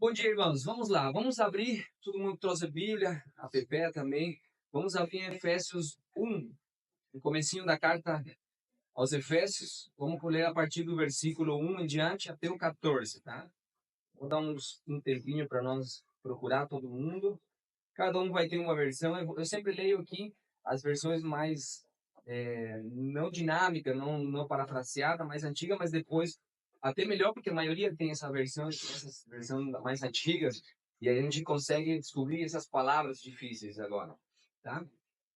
Bom dia, irmãos. Vamos lá. Vamos abrir. Todo mundo trouxe a Bíblia, a Pepe também. Vamos abrir em Efésios 1, no comecinho da carta aos Efésios. Vamos ler a partir do versículo 1 em diante até o 14, tá? Vou dar um tempinho para nós procurar todo mundo. Cada um vai ter uma versão. Eu sempre leio aqui as versões mais não dinâmica, não parafraseada, mais antiga, mas depois até melhor, porque a maioria tem essas versões mais antigas, e aí a gente consegue descobrir essas palavras difíceis agora, tá?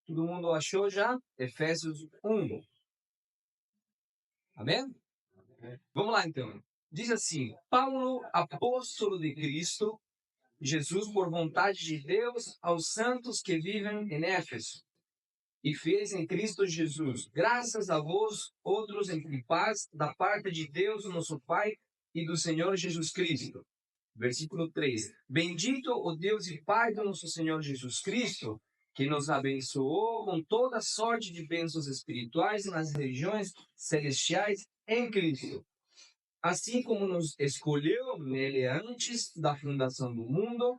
Todo mundo achou já? Efésios 1. Amém? Vamos lá, então. Diz assim: Paulo, apóstolo de Cristo Jesus, por vontade de Deus, aos santos que vivem em Éfeso e fez em Cristo Jesus, graças a vós, outros em paz, da parte de Deus, nosso Pai, e do Senhor Jesus Cristo. Versículo 3. Bendito o Deus e Pai do nosso Senhor Jesus Cristo, que nos abençoou com toda sorte de bênçãos espirituais nas regiões celestiais em Cristo. Assim como nos escolheu nele antes da fundação do mundo,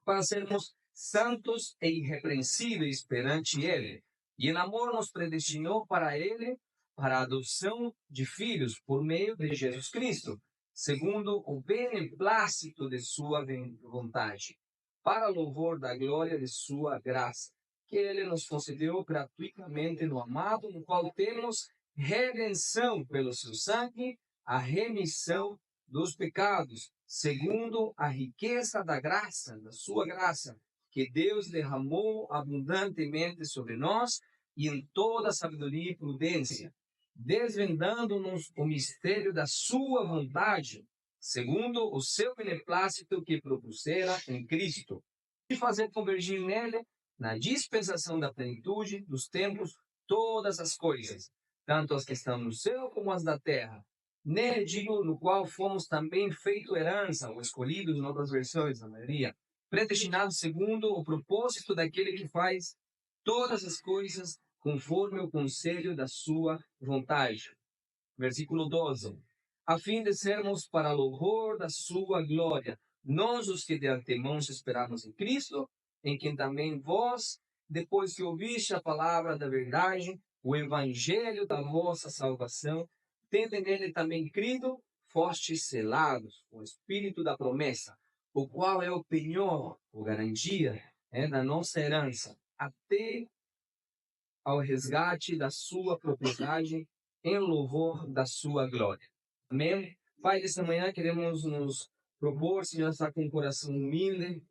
para sermos santos e irrepreensíveis perante Ele. E em amor nos predestinou para Ele, para a adoção de filhos por meio de Jesus Cristo, segundo o beneplácito de Sua vontade, para louvor da glória de Sua graça, que Ele nos concedeu gratuitamente no amado, no qual temos redenção pelo seu sangue, a remissão dos pecados, segundo a riqueza da graça, da sua graça, que Deus derramou abundantemente sobre nós e em toda sabedoria e prudência, desvendando-nos o mistério da sua vontade, segundo o seu beneplácito que propusera em Cristo, e fazer convergir nele, na dispensação da plenitude dos tempos, todas as coisas, tanto as que estão no céu como as da terra. Nele, digo, no qual fomos também feito herança, ou escolhidos, em outras versões, na maioria, predestinados segundo o propósito daquele que faz todas as coisas conforme o conselho da sua vontade. Versículo 12. A fim de sermos para louvor da sua glória, nós os que de antemão esperamos em Cristo, em quem também vós, depois que ouviste a palavra da verdade, o evangelho da vossa salvação, tendo nele também crido, fostes selados com o Espírito da promessa, o qual é o penhor, ou garantia, da nossa herança, até ao resgate da sua propriedade, em louvor da sua glória. Amém? Pai, desta manhã queremos nos propor, Senhor, estar com um coração humilde,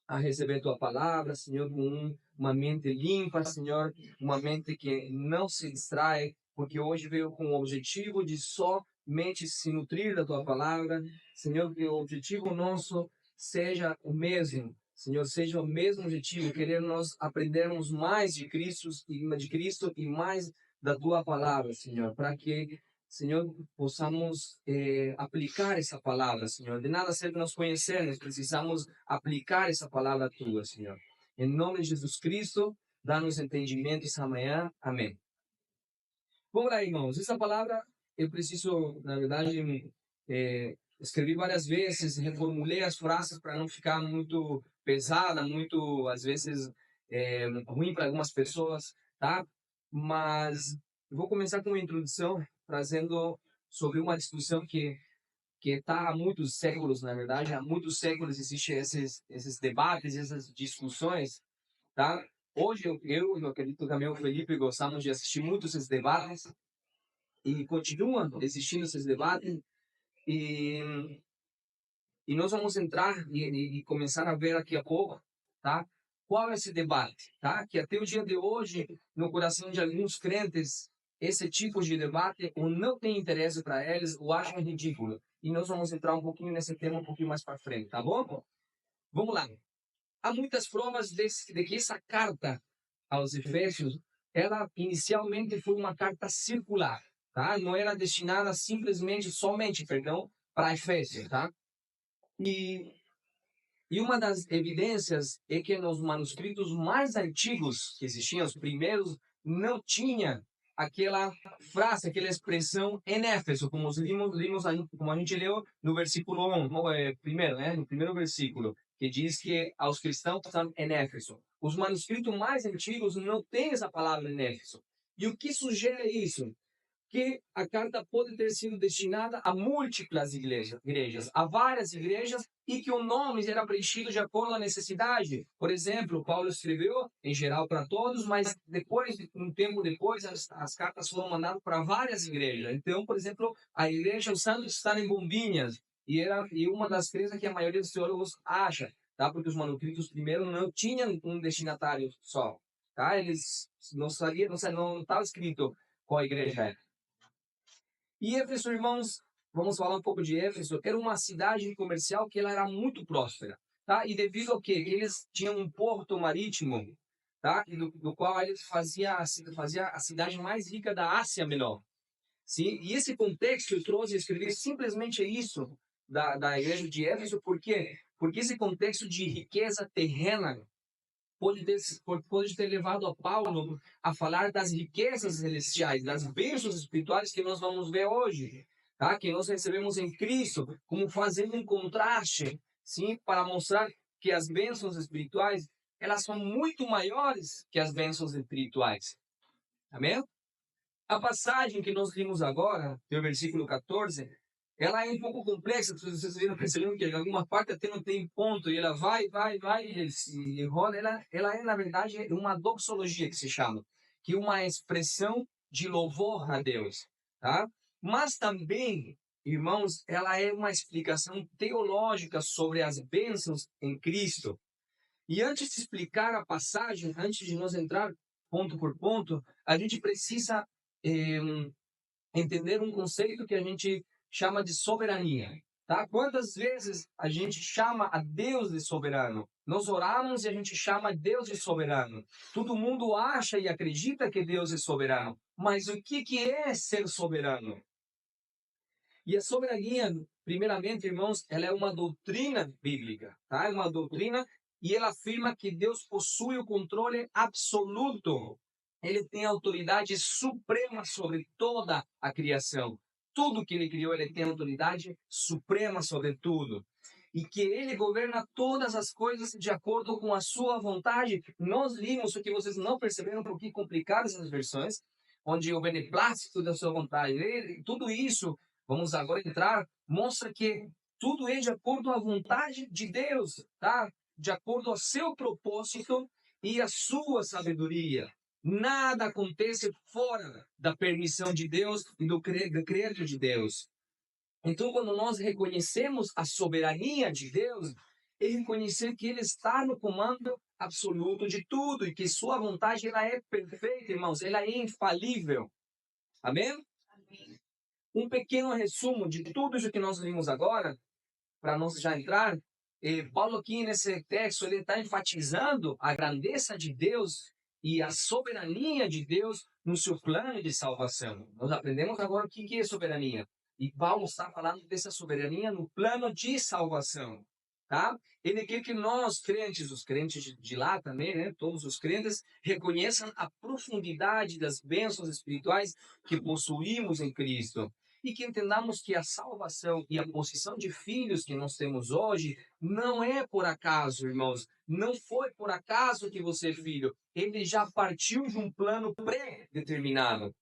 a receber tua palavra, Senhor, com uma mente limpa, Senhor, uma mente que não se distrai, porque hoje veio com o objetivo de somente se nutrir da tua palavra, Senhor, que o objetivo nosso seja o mesmo, Senhor, seja o mesmo objetivo, querer nós aprendermos mais de Cristo e mais da tua palavra, Senhor, para que Senhor, possamos aplicar essa palavra, Senhor. De nada serve nós conhecermos, precisamos aplicar essa palavra tua, Senhor. Em nome de Jesus Cristo, dá-nos entendimento essa manhã. Amém. Vamos lá, irmãos. Essa palavra eu preciso, na verdade, escrevi várias vezes, reformulei as frases para não ficar muito pesada, muito, às vezes, ruim para algumas pessoas, tá? Mas eu vou começar com uma introdução, trazendo sobre uma discussão que está há muitos séculos, na verdade, há muitos séculos existem esses debates, essas discussões, tá? Hoje eu acredito que também o Felipe gostamos de assistir muito esses debates e continuam existindo esses debates e, e nós vamos entrar e começar a ver daqui a pouco, tá? Qual é esse debate, tá? Que até o dia de hoje, no coração de alguns crentes, esse tipo de debate ou não tem interesse para eles ou acham ridículo. E nós vamos entrar um pouquinho nesse tema um pouquinho mais para frente, tá bom? Vamos lá. Há muitas provas de que essa carta aos Efésios, ela inicialmente foi uma carta circular, tá? Não era destinada somente, para Efésios, tá? E uma das evidências é que nos manuscritos mais antigos que existiam, os primeiros, não tinha aquela frase, aquela expressão em Éfeso, como como a gente leu no versículo 1, primeiro, né? No primeiro versículo, que diz que aos cristãos estão em Éfeso. Os manuscritos mais antigos não têm essa palavra em Éfeso. E o que sugere isso? Que a carta pode ter sido destinada a múltiplas igrejas, a várias igrejas, e que o nome era preenchido de acordo à necessidade. Por exemplo, Paulo escreveu em geral para todos, mas depois, um tempo depois, as cartas foram mandadas para várias igrejas. Então, por exemplo, a igreja Os Santos está em Bombinhas, e uma das crenças que a maioria dos teólogos acha, tá? Porque os manuscritos primeiro não tinham um destinatário só, tá? Eles não sabiam, não estava escrito qual igreja é. E Éfeso, irmãos, vamos falar um pouco de Éfeso. Era uma cidade comercial que ela era muito próspera, tá? E devido ao que eles tinham um porto marítimo, tá? E do qual eles fazia a cidade mais rica da Ásia Menor. Sim? E esse contexto eu trouxe a escrever simplesmente isso da igreja de Éfeso, por quê? Porque esse contexto de riqueza terrena pode ter levado a Paulo a falar das riquezas celestiais, das bênçãos espirituais que nós vamos ver hoje, tá? Que nós recebemos em Cristo, como fazendo um contraste, sim, para mostrar que as bênçãos espirituais, elas são muito maiores que as bênçãos espirituais. Amém? A passagem que nós lemos agora, no versículo 14, ela é um pouco complexa, se vocês viram percebendo que em alguma parte até não tem ponto, e ela vai, e se enrola. Ela é, na verdade, uma doxologia que se chama, que é uma expressão de louvor a Deus, tá? Mas também, irmãos, ela é uma explicação teológica sobre as bênçãos em Cristo. E antes de explicar a passagem, antes de nós entrar ponto por ponto, a gente precisa eh, entender um conceito que a gente chama de soberania. Tá? Quantas vezes a gente chama a Deus de soberano? Nós oramos e a gente chama Deus de soberano. Todo mundo acha e acredita que Deus é soberano. Mas o que é ser soberano? E a soberania, primeiramente, irmãos, ela é uma doutrina bíblica. Tá? É uma doutrina, e ela afirma que Deus possui o controle absoluto. Ele tem autoridade suprema sobre toda a criação. Tudo que ele criou, ele tem autoridade suprema sobre tudo. E que ele governa todas as coisas de acordo com a sua vontade. Nós vimos o que vocês não perceberam, um pouquinho complicadas essas versões, onde o beneplácito da sua vontade, tudo isso, vamos agora entrar, mostra que tudo é de acordo à vontade de Deus, tá? De acordo ao seu propósito e a sua sabedoria. Nada acontece fora da permissão de Deus e do crédito de Deus. Então, quando nós reconhecemos a soberania de Deus, é reconhecer que Ele está no comando absoluto de tudo e que Sua vontade ela é perfeita, irmãos, ela é infalível. Amém? Amém. Um pequeno resumo de tudo isso que nós vimos agora, para nós já entrar. Paulo aqui nesse texto ele está enfatizando a grandeza de Deus e a soberania de Deus no seu plano de salvação. Nós aprendemos agora o que é soberania. E Paulo está falando dessa soberania no plano de salvação. Tá? Ele quer que nós, crentes, os crentes de lá também, né, todos os crentes, reconheçam a profundidade das bênçãos espirituais que possuímos em Cristo. E que entendamos que a salvação e a posição de filhos que nós temos hoje não é por acaso, irmãos. Não foi por acaso que você é filho. Ele já partiu de um plano pré-determinado.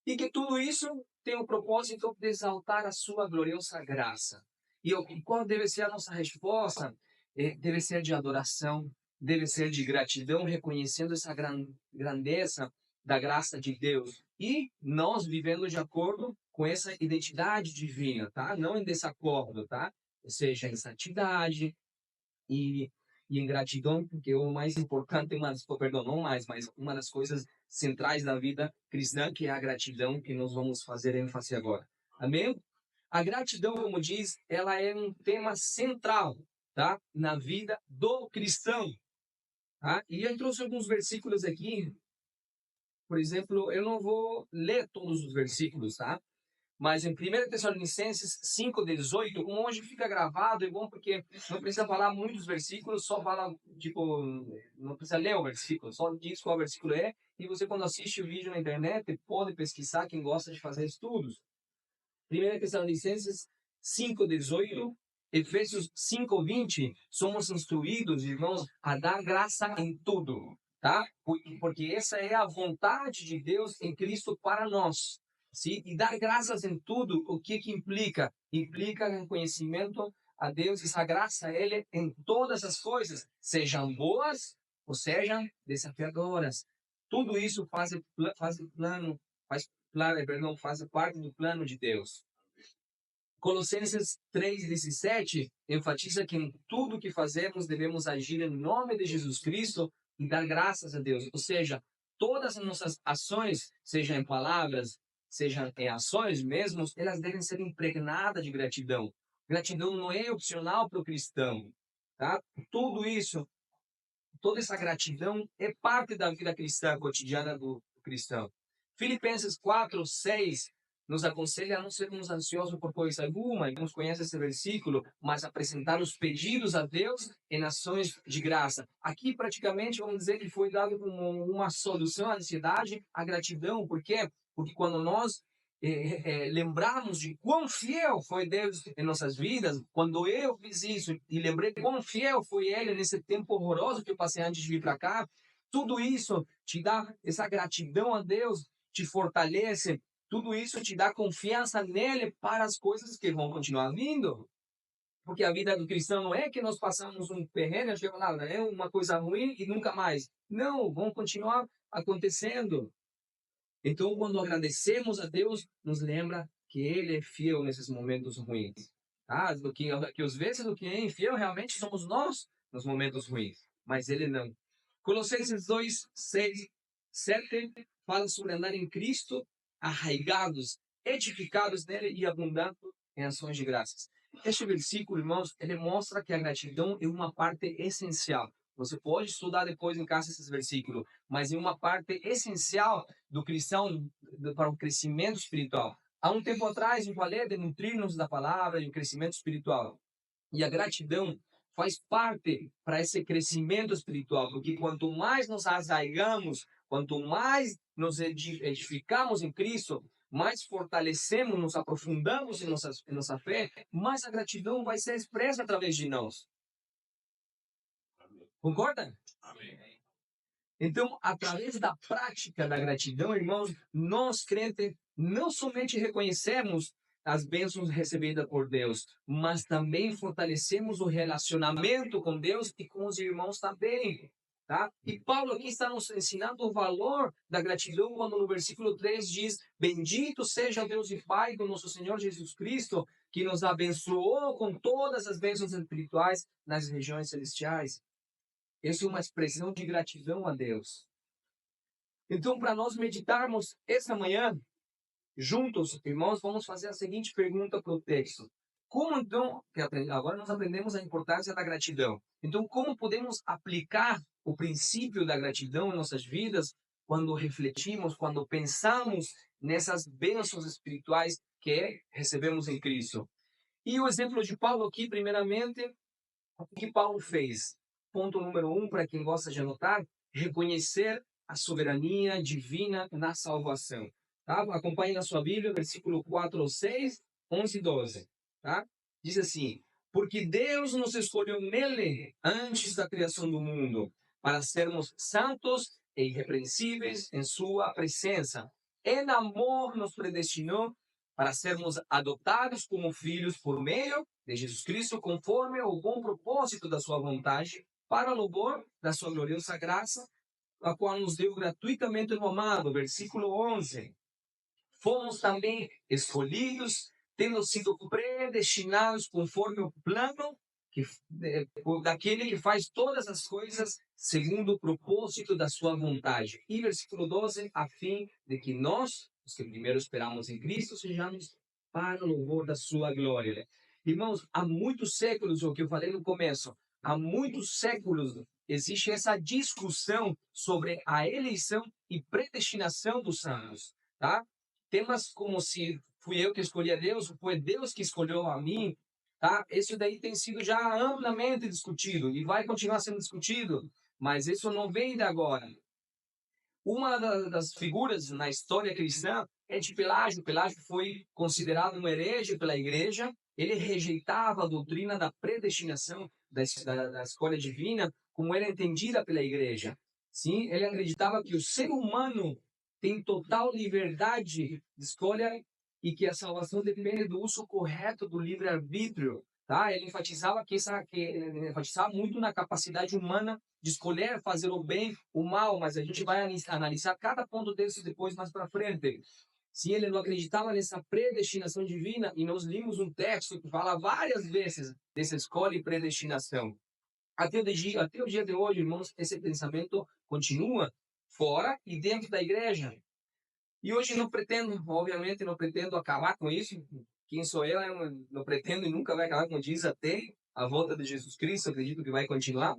E que tudo isso tem o propósito de exaltar a sua gloriosa graça. E qual deve ser a nossa resposta? Deve ser de adoração, deve ser de gratidão, reconhecendo essa grandeza da graça de Deus. E nós vivendo de acordo com essa identidade divina, tá? Não em desacordo, tá? Ou seja, em santidade e, e em gratidão, porque o mais importante, perdão, não mais, mas uma das coisas centrais da vida cristã, que é a gratidão, que nós vamos fazer ênfase agora. Amém? A gratidão, como diz, ela é um tema central, tá? Na vida do cristão. Tá? E eu trouxe alguns versículos aqui. Por exemplo, eu não vou ler todos os versículos, tá? Mas em 1 Tessalonicenses 5:18, como hoje fica gravado, é bom porque não precisa falar muitos versículos, só fala, tipo, não precisa ler o versículo, só diz qual versículo é, e você quando assiste o vídeo na internet, pode pesquisar, quem gosta de fazer estudos. 1 Tessalonicenses 5:18, Efésios 5:20, somos instruídos, irmãos, a dar graça em tudo, tá? Porque essa é a vontade de Deus em Cristo para nós. Sim? E dar graças em tudo, o que implica? Implica reconhecimento a Deus, essa graça a Ele em todas as coisas, sejam boas ou sejam desafiadoras. Tudo isso faz parte do plano de Deus. Colossenses 3:17 enfatiza que em tudo que fazemos devemos agir em nome de Jesus Cristo e dar graças a Deus. Ou seja, todas as nossas ações, sejam em palavras, sejam em ações mesmo, elas devem ser impregnadas de gratidão. Gratidão não é opcional para o cristão, tá? Tudo isso, toda essa gratidão é parte da vida cristã cotidiana do cristão. Filipenses 4:6 nos aconselha a não sermos ansiosos por coisa alguma. Alguns conhecem esse versículo, mas apresentar os pedidos a Deus em ações de graça. Aqui, praticamente, vamos dizer que foi dado como uma solução à ansiedade, à gratidão. Por quê? Porque quando nós lembrarmos de quão fiel foi Deus em nossas vidas, quando eu fiz isso e lembrei quão fiel foi Ele nesse tempo horroroso que eu passei antes de vir para cá, tudo isso te dá essa gratidão a Deus, te fortalece, tudo isso te dá confiança nele para as coisas que vão continuar vindo. Porque a vida do cristão não é que nós passamos um perrengue, é uma coisa ruim e nunca mais. Não, vão continuar acontecendo. Então, quando agradecemos a Deus, nos lembra que Ele é fiel nesses momentos ruins. Ah, que às vezes o que é infiel realmente somos nós nos momentos ruins, mas Ele não. Colossenses 2:6-7 fala sobre andar em Cristo, arraigados, edificados nele e abundando em ações de graças. Este versículo, irmãos, ele mostra que a gratidão é uma parte essencial. Você pode estudar depois em casa esses versículos, mas é uma parte essencial do cristão para o crescimento espiritual. Há um tempo atrás eu falei de nutrir-nos da palavra e o crescimento espiritual. E a gratidão faz parte para esse crescimento espiritual, porque quanto mais nos arraigamos, quanto mais nos edificamos em Cristo, mais fortalecemos, nos aprofundamos em nossa fé, mais a gratidão vai ser expressa através de nós. Concorda? Amém. Então, através da prática da gratidão, irmãos, nós crentes não somente reconhecemos as bênçãos recebidas por Deus, mas também fortalecemos o relacionamento com Deus e com os irmãos também. Tá? E Paulo aqui está nos ensinando o valor da gratidão quando no versículo 3 diz: bendito seja o Deus e Pai do nosso Senhor Jesus Cristo, que nos abençoou com todas as bênçãos espirituais nas regiões celestiais. Essa é uma expressão de gratidão a Deus. Então, para nós meditarmos essa manhã, juntos, irmãos, vamos fazer a seguinte pergunta para o texto. Como então, agora nós aprendemos a importância da gratidão. Então, como podemos aplicar o princípio da gratidão em nossas vidas quando refletimos, quando pensamos nessas bênçãos espirituais que recebemos em Cristo? E o exemplo de Paulo aqui, primeiramente, o que Paulo fez? Ponto número 1, para quem gosta de anotar, reconhecer a soberania divina na salvação. Tá? Acompanhe na sua Bíblia, versículo 4-6, 11 e 12. Tá? Diz assim: porque Deus nos escolheu nele antes da criação do mundo, para sermos santos e irrepreensíveis em sua presença. Em amor nos predestinou para sermos adotados como filhos por meio de Jesus Cristo, conforme o bom propósito da sua vontade, para o louvor da sua gloriosa graça, a qual nos deu gratuitamente no amado. Versículo 11. Fomos também escolhidos, tendo sido predestinados conforme o plano daquele que faz todas as coisas segundo o propósito da sua vontade. E versículo 12, a fim de que nós, os que primeiro esperamos em Cristo, sejamos para o louvor da sua glória. Irmãos, há muitos séculos, o que eu falei no começo, há muitos séculos existe essa discussão sobre a eleição e predestinação dos santos, tá? Temas como se fui eu que escolhi a Deus, foi Deus que escolheu a mim, tá? Isso daí tem sido já amplamente discutido e vai continuar sendo discutido, mas isso não vem de agora. Uma das figuras na história cristã é de Pelágio. Pelágio foi considerado um herege pela igreja. Ele rejeitava a doutrina da predestinação, da escolha divina, como era entendida pela igreja. Sim, ele acreditava que o ser humano tem total liberdade de escolha e que a salvação depende do uso correto do livre-arbítrio. Tá? Ele enfatizava muito na capacidade humana de escolher fazer o bem, o mal, mas a gente vai analisar cada ponto desse depois mais para frente. Se ele não acreditava nessa predestinação divina, e nós limos um texto que fala várias vezes dessa escolha e predestinação. Até o dia de hoje, irmãos, esse pensamento continua fora e dentro da igreja. E hoje não pretendo, obviamente, não pretendo acabar com isso. Quem sou eu? Eu não pretendo e nunca vai acabar, como diz, até a volta de Jesus Cristo. Acredito que vai continuar.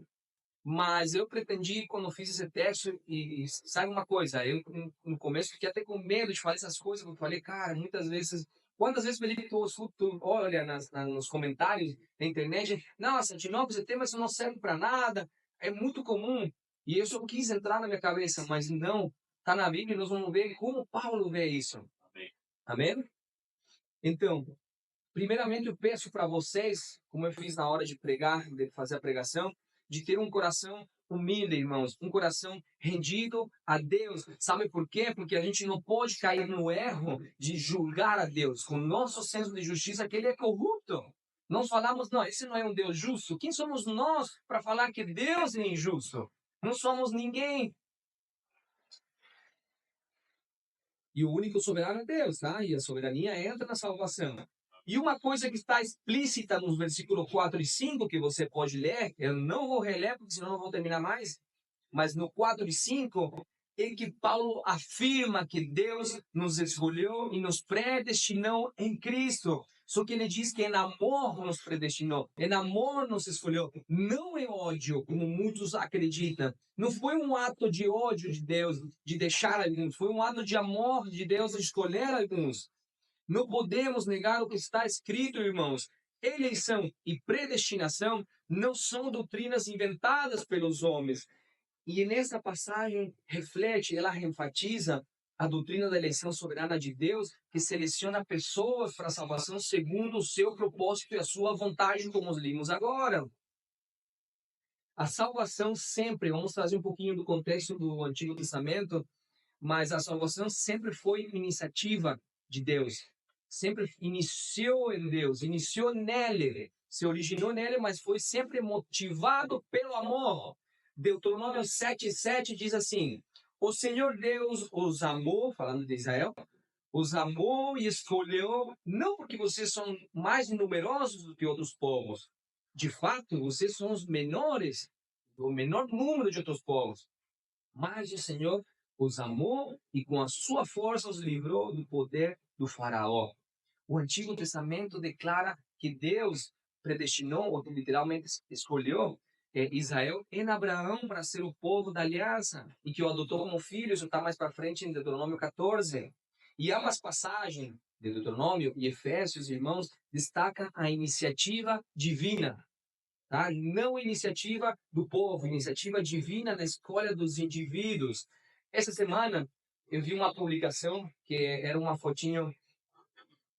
Mas eu pretendi, quando fiz esse teste, e sabe uma coisa, eu no começo fiquei até com medo de falar essas coisas, porque eu falei, cara, muitas vezes, quantas vezes, Felipe, tu olha nos comentários da internet, nossa, de novo esse tema, isso não serve para nada, é muito comum, e eu só quis entrar na minha cabeça, mas não, tá na Bíblia, nós vamos ver como Paulo vê isso. Amém? Então, primeiramente, eu peço para vocês, como eu fiz na hora de pregar, de fazer a pregação, de ter um coração humilde, irmãos, um coração rendido a Deus. Sabe por quê? Porque a gente não pode cair no erro de julgar a Deus com o nosso senso de justiça, que ele é corrupto. Nós falamos, não, esse não é um Deus justo. Quem somos nós para falar que Deus é injusto? Não somos ninguém. E o único soberano é Deus, tá? E a soberania entra na salvação. E uma coisa que está explícita nos versículos 4 e 5, que você pode ler, eu não vou reler, porque senão não vou terminar mais, mas no 4 e 5, é que Paulo afirma que Deus nos escolheu e nos predestinou em Cristo. Só que ele diz que em amor nos predestinou, em amor nos escolheu, não em ódio, como muitos acreditam. Não foi um ato de ódio de Deus de deixar alguns, foi um ato de amor de Deus de escolher alguns. Não podemos negar o que está escrito, irmãos. Eleição e predestinação não são doutrinas inventadas pelos homens. E nessa passagem reflete, ela enfatiza a doutrina da eleição soberana de Deus, que seleciona pessoas para a salvação segundo o seu propósito e a sua vontade, como os limos agora. A salvação sempre, vamos trazer um pouquinho do contexto do Antigo Testamento, mas a salvação sempre foi iniciativa de Deus. Sempre iniciou em Deus, iniciou nele, se originou nele, mas foi sempre motivado pelo amor. Deuteronômio 7:7 diz assim: o Senhor Deus os amou, falando de Israel, os amou e escolheu, não porque vocês são mais numerosos do que outros povos. De fato, vocês são os menores, o menor número de outros povos. Mas o Senhor os amou e com a sua força os livrou do poder do faraó. O Antigo Testamento declara que Deus predestinou, ou literalmente escolheu, Israel em Abraão para ser o povo da aliança e que o adotou como filho. Isso está mais para frente em Deuteronômio 14. E ambas passagens de Deuteronômio e Efésios, irmãos, destacam a iniciativa divina. Tá? Não iniciativa do povo, iniciativa divina na escolha dos indivíduos. Essa semana eu vi uma publicação que era uma fotinho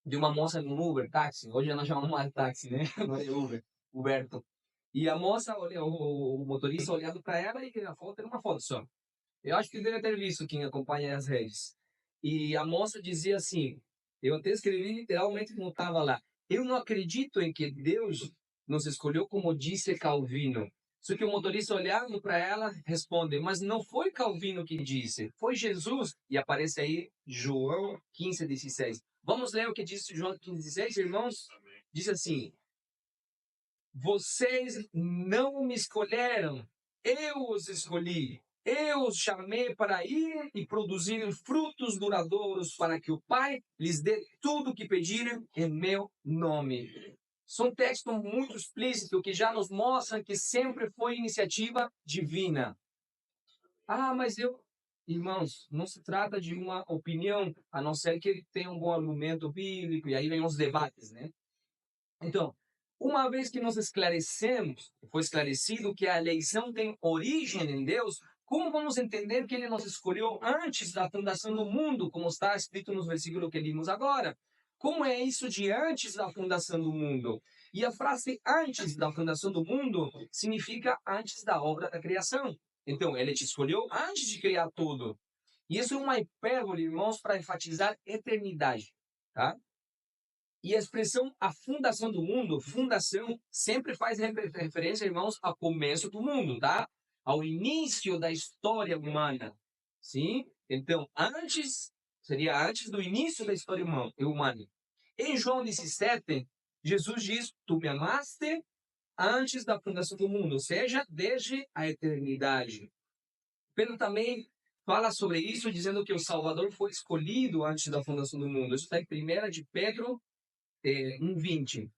de uma moça no Uber, táxi. Hoje nós chamamos mais táxi, né? Não é Uber, Uberto. E a moça, o motorista olhando para ela e a foto era uma foto só. Eu acho que deve ter visto quem acompanha as redes. E a moça dizia assim, eu até escrevi literalmente como estava lá. Eu não acredito em que Deus nos escolheu como disse Calvino. Só que o motorista olhando para ela responde, mas não foi Calvino que disse, foi Jesus. E aparece aí João 15:16. Vamos ler o que diz João 15:16, irmãos? Diz assim, vocês não me escolheram, eu os escolhi. Eu os chamei para ir e produzir frutos duradouros para que o Pai lhes dê tudo o que pedirem em meu nome. São textos muito explícitos que já nos mostram que sempre foi iniciativa divina. Ah, mas irmãos, não se trata de uma opinião, a não ser que ele tenha um bom argumento bíblico, e aí vem os debates, né? Então, uma vez que nós esclarecemos, foi esclarecido que a eleição tem origem em Deus, como vamos entender que ele nos escolheu antes da fundação do mundo, como está escrito nos versículos que limos agora? Como é isso de antes da fundação do mundo? E a frase antes da fundação do mundo significa antes da obra da criação. Então, ele te escolheu antes de criar tudo. E isso é uma hipérbole, irmãos, para enfatizar eternidade, tá? E a expressão a fundação do mundo, fundação, sempre faz referência, irmãos, ao começo do mundo, tá? Ao início da história humana. Sim? Então, seria antes do início da história humana. Em João 17, Jesus diz: Tu me amaste antes da fundação do mundo, ou seja, desde a eternidade. Pedro também fala sobre isso, dizendo que o Salvador foi escolhido antes da fundação do mundo. Isso está em 1 de Pedro 1:20.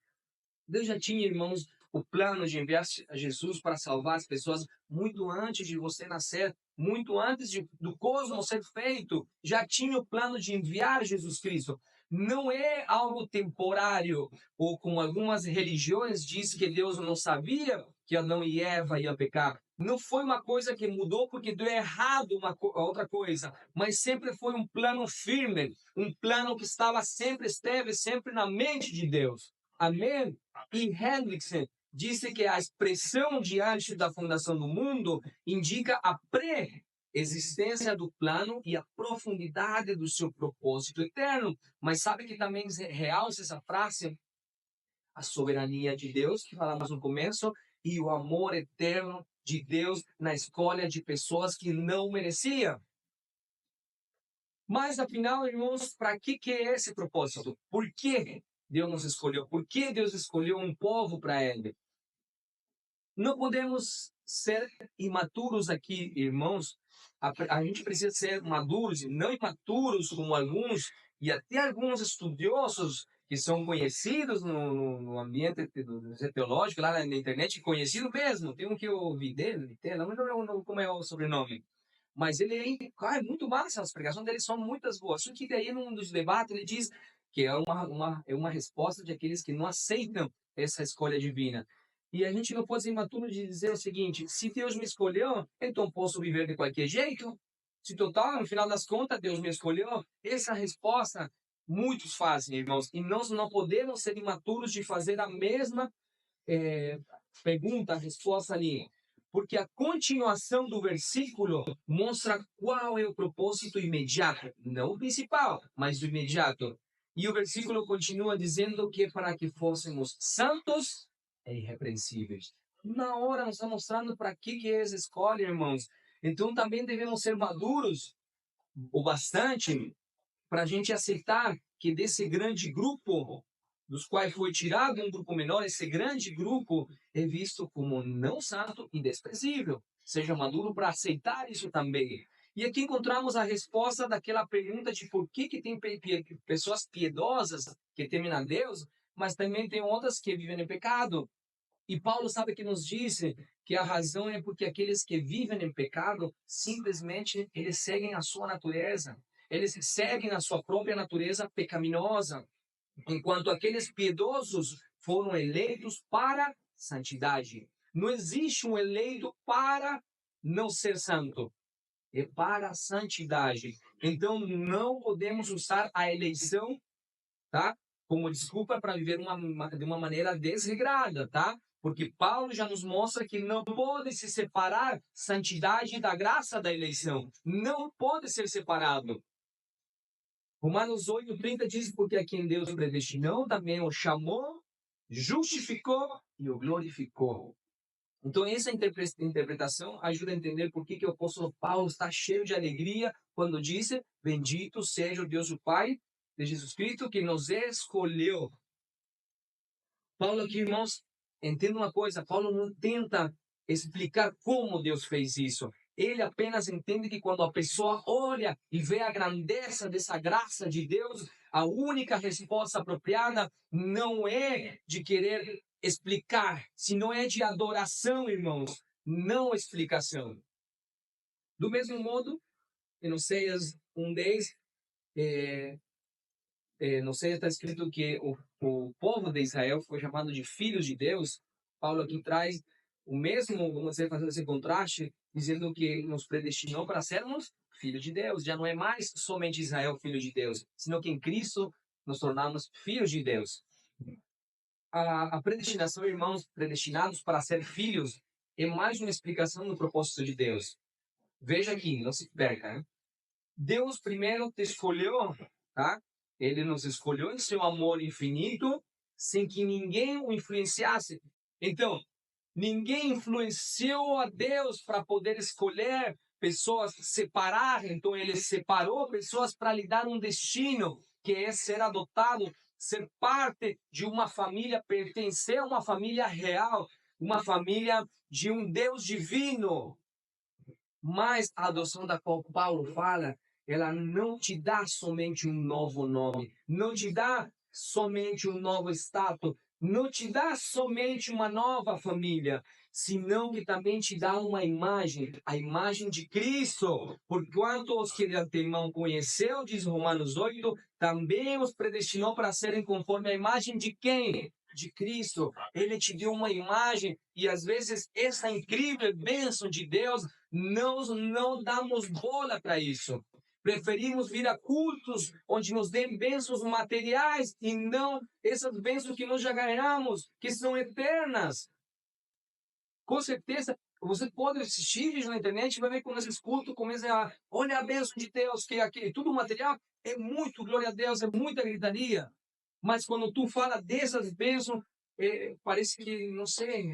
Deus já tinha, irmãos, o plano de enviar a Jesus para salvar as pessoas muito antes de você nascer, muito antes do cosmos ser feito. Já tinha o plano de enviar Jesus Cristo. Não é algo temporário, ou como algumas religiões dizem que Deus não sabia que Adão e Eva iam pecar. Não foi uma coisa que mudou porque deu errado outra coisa, mas sempre foi um plano firme, um plano que esteve sempre na mente de Deus. Amém? E Hendrickson disse que a expressão diante da fundação do mundo indica a pré-existência do plano e a profundidade do seu propósito eterno. Mas sabe que também realça essa frase? A soberania de Deus, que falamos no começo, e o amor eterno de Deus na escolha de pessoas que não mereciam. Mas, afinal, irmãos, para que é esse propósito? Por que Deus nos escolheu? Por que Deus escolheu um povo para Ele? Não podemos ser imaturos aqui, irmãos. A gente precisa ser maduros e não imaturos como alguns, e até alguns estudiosos que são conhecidos no ambiente teológico, lá na internet, conhecido mesmo. Tem um que eu ouvi dele, não lembro como é o sobrenome. Mas é muito massa, as pregações dele são muitas boas. Só que daí, num dos debates, ele diz que é uma resposta de aqueles que não aceitam essa escolha divina. E a gente não pode ser imaturo de dizer o seguinte: se Deus me escolheu, então posso viver de qualquer jeito? Se total, no final das contas, Deus me escolheu? Essa resposta muitos fazem, irmãos. E nós não podemos ser imaturos de fazer a mesma pergunta, resposta ali. Porque a continuação do versículo mostra qual é o propósito imediato, não o principal, mas o imediato. E o versículo continua dizendo que para que fôssemos santos e irrepreensíveis. Na hora nos está mostrando para que é essa escolha, irmãos. Então também devemos ser maduros o bastante para a gente aceitar que desse grande grupo, dos quais foi tirado um grupo menor, esse grande grupo é visto como não santo e desprezível. Seja maduro para aceitar isso também. E aqui encontramos a resposta daquela pergunta de por que tem pessoas piedosas que temem a Deus, mas também tem outras que vivem em pecado. E Paulo sabe que nos disse que a razão é porque aqueles que vivem em pecado, simplesmente eles seguem a sua natureza. Eles seguem a sua própria natureza pecaminosa. Enquanto aqueles piedosos foram eleitos para santidade. Não existe um eleito para não ser santo. É para a santidade. Então, não podemos usar a eleição, tá, como desculpa para viver de uma maneira desregrada, tá? Porque Paulo já nos mostra que não pode se separar santidade da graça da eleição. Não pode ser separado. Romanos 8:30 diz: porque a quem Deus predestinou, também o chamou, justificou e o glorificou. Então, essa interpretação ajuda a entender por que o apóstolo Paulo está cheio de alegria quando disse: bendito seja o Deus o Pai de Jesus Cristo, que nos escolheu. Paulo aqui, irmãos, entenda uma coisa: Paulo não tenta explicar como Deus fez isso. Ele apenas entende que quando a pessoa olha e vê a grandeza dessa graça de Deus, a única resposta apropriada não é de querer explicar, senão é de adoração, irmãos, não explicação. Do mesmo modo, em Oséias 1:10, no Oséias está escrito que o povo de Israel foi chamado de filhos de Deus. Paulo aqui traz o mesmo, vamos dizer, fazendo esse contraste, dizendo que nos predestinou para sermos filhos de Deus. Já não é mais somente Israel filho de Deus, sino que em Cristo nos tornamos filhos de Deus. A predestinação, irmãos, predestinados para ser filhos, é mais uma explicação do propósito de Deus. Veja aqui, não se perca, né? Deus primeiro te escolheu, tá? Ele nos escolheu em seu amor infinito, sem que ninguém o influenciasse. Então, ninguém influenciou a Deus para poder escolher pessoas, separar. Então, ele separou pessoas para lhe dar um destino, que é ser adotado, ser parte de uma família, pertencer a uma família real, uma família de um Deus divino. Mas a adoção da qual Paulo fala, ela não te dá somente um novo nome, não te dá somente um novo status, não te dá somente uma nova família, senão que também te dá uma imagem, a imagem de Cristo. Porquanto os que de antemão conheceu, diz Romanos 8, também os predestinou para serem conforme a imagem de quem? De Cristo. Ele te deu uma imagem, e às vezes essa incrível bênção de Deus, não damos bola para isso. Preferimos vir a cultos onde nos dêem bênçãos materiais e não essas bênçãos que nós já ganhamos, que são eternas. Com certeza, você pode assistir vídeos na internet e vai ver quando esses cultos começam a... Olha a bênção de Deus, que aqui, tudo material é muito, glória a Deus, é muita gritaria. Mas quando tu fala dessas bênçãos, parece que, não sei,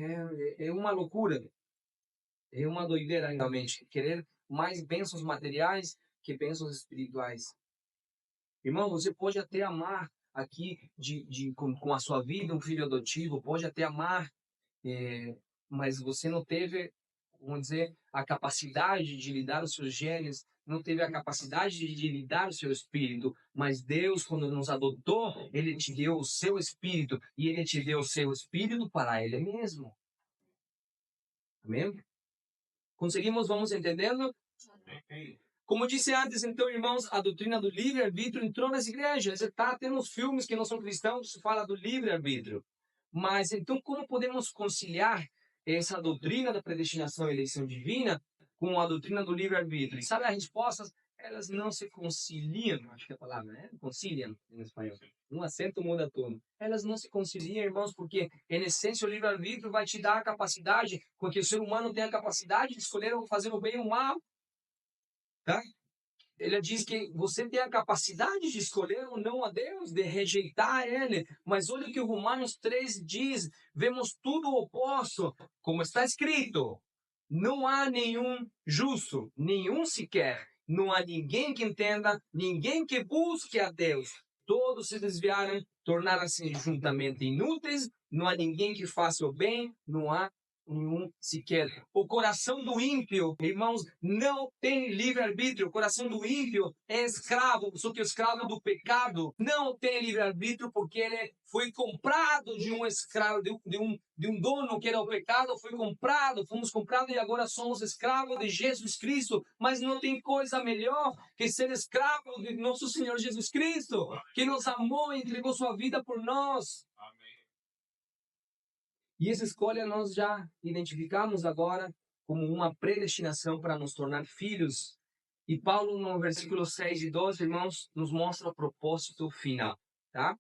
é uma loucura. É uma doideira, realmente, querer mais bênçãos materiais que bênçãos espirituais. Irmão, você pode até amar aqui com a sua vida um filho adotivo, pode até amar, mas você não teve, vamos dizer, a capacidade de lidar os seus genes, não teve a capacidade de lidar o seu espírito. Mas Deus, quando nos adotou, Ele te deu o seu espírito, e Ele te deu o seu espírito para Ele mesmo. Amém? Conseguimos? Vamos entendendo? Como disse antes, então, irmãos, a doutrina do livre-arbítrio entrou nas igrejas. Está tendo uns filmes que não são cristãos que fala do livre-arbítrio. Mas, então, como podemos conciliar essa doutrina da predestinação e eleição divina com a doutrina do livre-arbítrio? E sabe, as respostas, elas não se conciliam, acho que é a palavra, né? Conciliam, em espanhol. Um acento muda tudo. Elas não se conciliam, irmãos, porque, em essência, o livre-arbítrio vai te dar a capacidade, porque o ser humano tem a capacidade de escolher fazer o bem ou o mal. Tá? Ele diz que você tem a capacidade de escolher ou não a Deus, de rejeitar Ele. Mas olha o que o Romanos 3 diz. Vemos tudo o oposto. Como está escrito, não há nenhum justo, nenhum sequer. Não há ninguém que entenda, ninguém que busque a Deus. Todos se desviaram, tornaram-se juntamente inúteis. Não há ninguém que faça o bem, não há nenhum sequer. O coração do ímpio, irmãos, não tem livre-arbítrio. O coração do ímpio é escravo, só que o escravo do pecado não tem livre-arbítrio, porque ele foi comprado de um escravo, de um dono que era o pecado, foi comprado, fomos comprados e agora somos escravos de Jesus Cristo. Mas não tem coisa melhor que ser escravo de nosso Senhor Jesus Cristo, que nos amou e entregou sua vida por nós. E essa escolha nós já identificamos agora como uma predestinação para nos tornar filhos. E Paulo, no versículo 6 e 12, irmãos, nos mostra o propósito final, tá?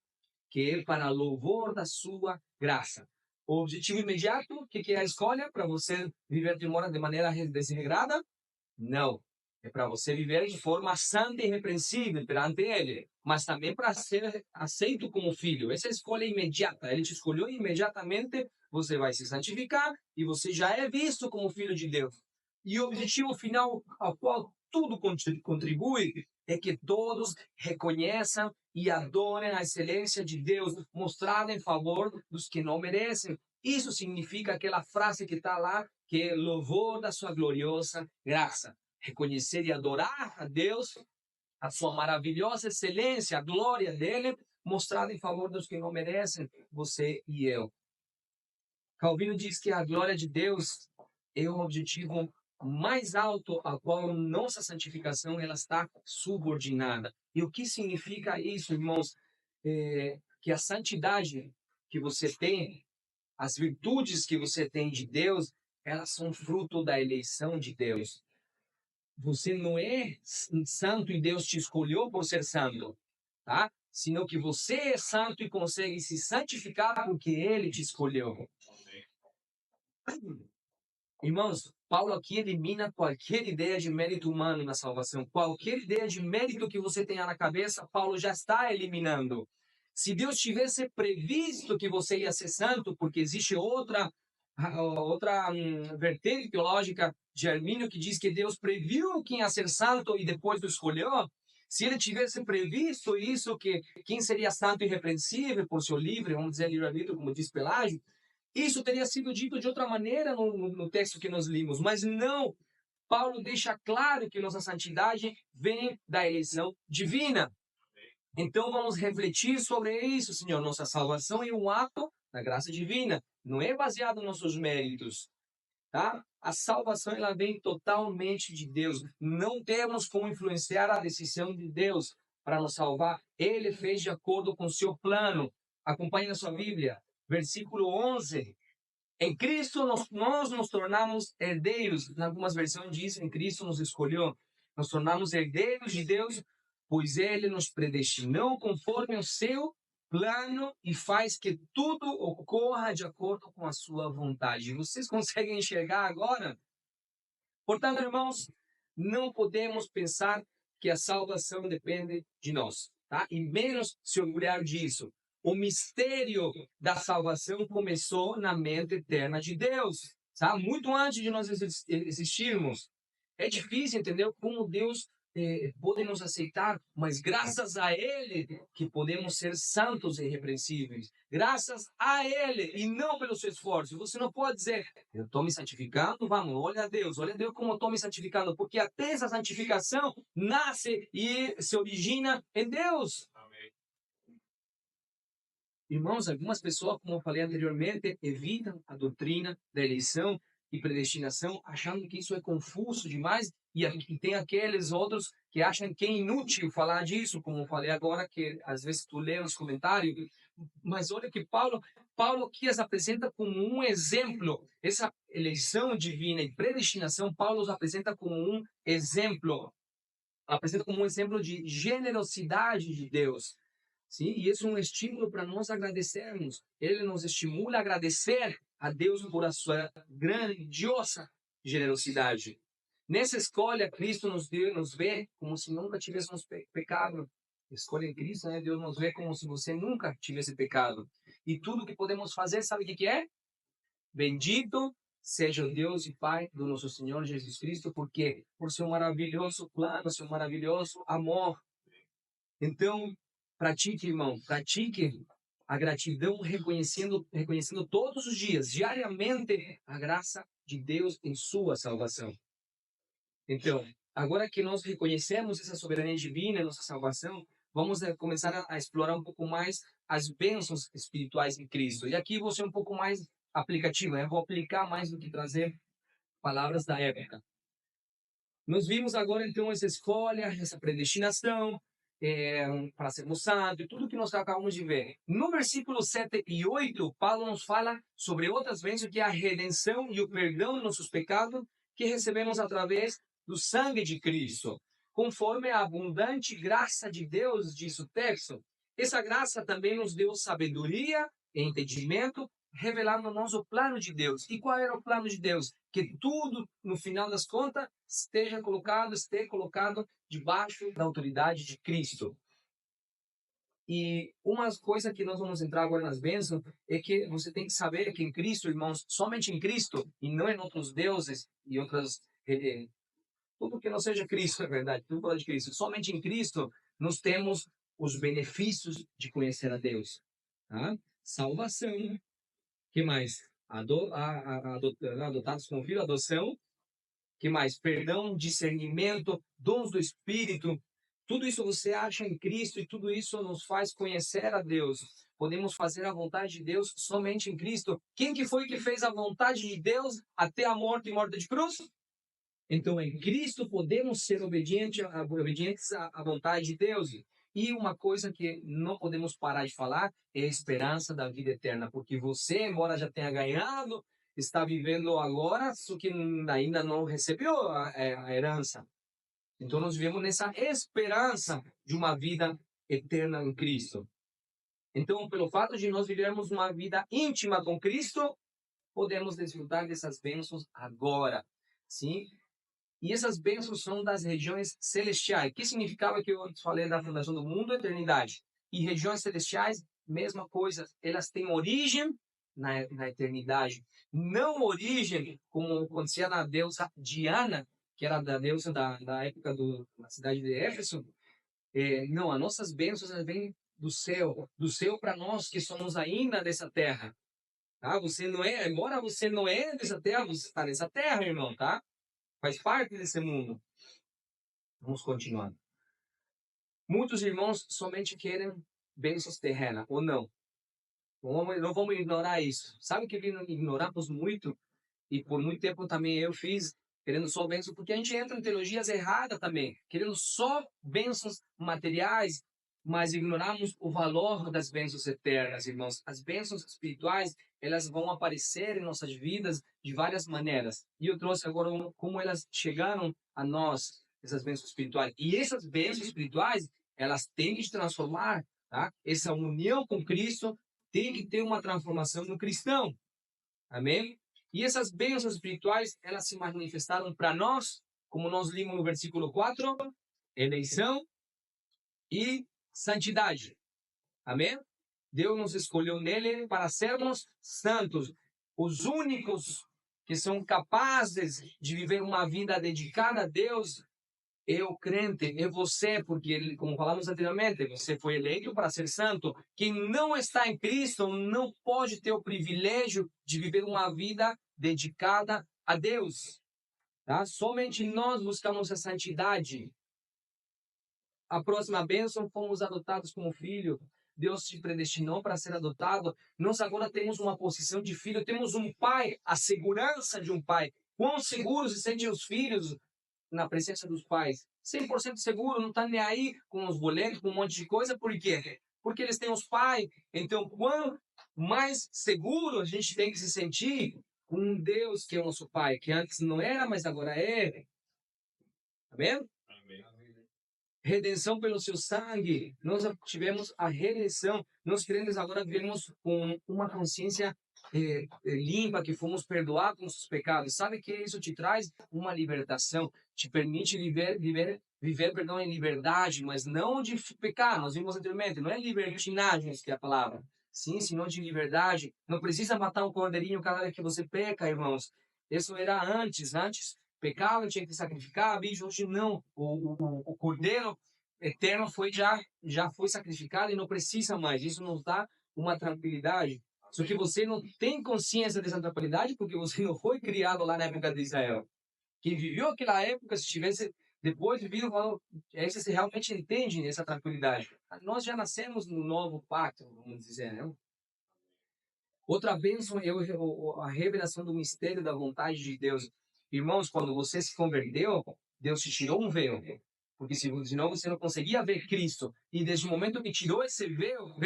Que é para louvor da sua graça. O objetivo imediato, o que é a escolha? Para você viver de maneira desregrada? Não. É para você viver de forma santa e irrepreensível perante Ele, mas também para ser aceito como filho. Essa é a escolha imediata. Ele te escolheu e imediatamente você vai se santificar e você já é visto como filho de Deus. E o objetivo final ao qual tudo contribui é que todos reconheçam e adorem a excelência de Deus mostrada em favor dos que não merecem. Isso significa aquela frase que está lá, que é louvor da sua gloriosa graça. Reconhecer e adorar a Deus, a sua maravilhosa excelência, a glória dele, mostrada em favor dos que não merecem, você e eu. Calvino diz que a glória de Deus é o objetivo mais alto ao qual nossa santificação ela está subordinada. E o que significa isso, irmãos? Que a santidade que você tem, as virtudes que você tem de Deus, elas são fruto da eleição de Deus. Você não é santo e Deus te escolheu por ser santo, tá? Senão que você é santo e consegue se santificar porque Ele te escolheu. Irmãos, Paulo aqui elimina qualquer ideia de mérito humano na salvação. Qualquer ideia de mérito que você tenha na cabeça, Paulo já está eliminando. Se Deus tivesse previsto que você ia ser santo, porque existe outra vertente teológica de Armínio que diz que Deus previu quem ia ser santo e depois o escolheu. Se ele tivesse previsto isso, que quem seria santo e irrepreensível por seu livre, vamos dizer livre-arbítrio, como diz Pelágio, isso teria sido dito de outra maneira no texto que nós limos, mas não. Paulo deixa claro que nossa santidade vem da eleição divina. Então vamos refletir sobre isso, Senhor. Nossa salvação é um ato da graça divina, não é baseado nos nossos méritos, tá? A salvação ela vem totalmente de Deus. Não temos como influenciar a decisão de Deus para nos salvar. Ele fez de acordo com o seu plano. Acompanhe na sua Bíblia, versículo 11. Em Cristo nós nos tornamos herdeiros. Em algumas versões diz, em Cristo nos escolheu. Nos tornamos herdeiros de Deus, pois Ele nos predestinou conforme o seu plano e faz que tudo ocorra de acordo com a sua vontade. Vocês conseguem enxergar agora? Portanto, irmãos, não podemos pensar que a salvação depende de nós, tá? E menos se orgulhar disso. O mistério da salvação começou na mente eterna de Deus, tá? Muito antes de nós existirmos. É difícil entender como Deus pode nos aceitar, mas graças a Ele que podemos ser santos e irrepreensíveis. Graças a Ele e não pelo seu esforço. Você não pode dizer, eu estou me santificando, vamos, olha a Deus como eu estou me santificando, porque até essa santificação nasce e se origina em Deus. Irmãos, algumas pessoas, como eu falei anteriormente, evitam a doutrina da eleição e predestinação, achando que isso é confuso demais, e tem aqueles outros que acham que é inútil falar disso, como eu falei agora, que às vezes tu lê os comentários, mas olha que Paulo aqui as apresenta como um exemplo, essa eleição divina e predestinação, Paulo os apresenta como um exemplo, apresenta como um exemplo de generosidade de Deus. Sim, e isso é um estímulo para nós agradecermos. Ele nos estimula a agradecer a Deus por a sua grandiosa generosidade. Nessa escolha, Cristo nos vê como se nunca tivéssemos pecado. Escolha em Cristo, né? Deus nos vê como se você nunca tivesse pecado. E tudo que podemos fazer, sabe o que é? Bendito seja o Deus e Pai do nosso Senhor Jesus Cristo, porque por seu maravilhoso plano, seu maravilhoso amor. Então, pratique, irmão, pratique a gratidão reconhecendo todos os dias, diariamente, a graça de Deus em sua salvação. Então, agora que nós reconhecemos essa soberania divina, nossa salvação, vamos começar a explorar um pouco mais as bênçãos espirituais em Cristo. E aqui vou ser um pouco mais aplicativo, né? Vou aplicar mais do que trazer palavras da época. Nós vimos agora, então, essa escolha, essa predestinação, para sermos santos, tudo que nós acabamos de ver. No versículo 7 e 8, Paulo nos fala sobre outras bênçãos, que é a redenção e o perdão de nossos pecados, que recebemos através do sangue de Cristo. Conforme a abundante graça de Deus, diz o texto, essa graça também nos deu sabedoria e entendimento, revelando-nos o plano de Deus. E qual era o plano de Deus? Que tudo, no final das contas, esteja colocado debaixo da autoridade de Cristo. E uma coisa que nós vamos entrar agora nas bênçãos é que você tem que saber que em Cristo, irmãos, somente em Cristo, e não em outros deuses e outras... tudo que não seja Cristo, é verdade, tudo fora de Cristo. Somente em Cristo nós temos os benefícios de conhecer a Deus. Tá? Salvação. Que mais? Adotados com filho, adoção. Que mais? Perdão, discernimento, dons do Espírito. Tudo isso você acha em Cristo e tudo isso nos faz conhecer a Deus. Podemos fazer a vontade de Deus somente em Cristo. Quem que foi que fez a vontade de Deus até a morte e morte de cruz? Então, em Cristo podemos ser obedientes à vontade de Deus. E uma coisa que não podemos parar de falar é a esperança da vida eterna, porque você, embora já tenha ganhado, está vivendo agora, só que ainda não recebeu a herança. Então, nós vivemos nessa esperança de uma vida eterna em Cristo. Então, pelo fato de nós vivermos uma vida íntima com Cristo, podemos desfrutar dessas bênçãos agora. Sim? E essas bênçãos são das regiões celestiais. Que significava que eu antes falei da fundação do mundo, eternidade. E regiões celestiais, mesma coisa. Elas têm origem na eternidade. Não origem, como acontecia na deusa Diana, que era da deusa da época da cidade de Éfeso. Não, as nossas bênçãos vêm do céu. Do céu para nós que somos ainda dessa terra. Tá? Você não é, embora você não é dessa terra, você está nessa terra, irmão, tá? Faz parte desse mundo. Vamos continuar. Muitos irmãos somente querem bênçãos terrenas, ou não. Não vamos ignorar isso. Sabe que ignoramos muito? E por muito tempo também eu fiz, querendo só bênçãos, porque a gente entra em teologias erradas também, querendo só bênçãos materiais, mas ignoramos o valor das bênçãos eternas, irmãos. As bênçãos espirituais, elas vão aparecer em nossas vidas de várias maneiras. E eu trouxe agora como elas chegaram a nós, essas bênçãos espirituais. E essas bênçãos espirituais, elas têm que se transformar, tá? Essa união com Cristo tem que ter uma transformação no cristão. Amém? E essas bênçãos espirituais, elas se manifestaram para nós, como nós limos no versículo 4, eleição e santidade. Amém? Deus nos escolheu nele para sermos santos, os únicos que são capazes de viver uma vida dedicada a Deus. É o crente, é você, porque, como falamos anteriormente, você foi eleito para ser santo. Quem não está em Cristo não pode ter o privilégio de viver uma vida dedicada a Deus. Tá? Somente nós buscamos a santidade. A próxima bênção, fomos adotados como filho. Deus te predestinou para ser adotado. Nós agora temos uma posição de filho, temos um pai, a segurança de um pai. Quão seguros se sentem os filhos na presença dos pais? 100% seguro, não está nem aí com os boletos, com um monte de coisa. Por quê? Porque eles têm os pais. Então, quanto mais seguro a gente tem que se sentir com um Deus que é o nosso pai, que antes não era, mas agora é. Amém? Redenção pelo seu sangue. Nós tivemos a redenção. Nós crentes agora vivemos com uma consciência limpa, que fomos perdoados com os pecados. Sabe que isso te traz uma libertação, te permite viver em liberdade, mas não de pecar. Nós vimos anteriormente, não é libertinagem que é a palavra. Sim, senão de liberdade. Não precisa matar um cordeirinho cada vez que você peca, irmãos. Isso era antes. Pecado tinha que sacrificar, bicho, hoje não. O cordeiro eterno já foi sacrificado e não precisa mais. Isso nos dá uma tranquilidade. Só que você não tem consciência dessa tranquilidade porque você não foi criado lá na época de Israel. Quem viveu aquela época, se tivesse depois vivido, aí você realmente entende essa tranquilidade. Nós já nascemos no novo pacto, vamos dizer, né? Outra bênção é a revelação do mistério da vontade de Deus. Irmãos, quando você se converteu, Deus te tirou um véu. Porque senão você não conseguia ver Cristo. E desde o momento que tirou esse velo,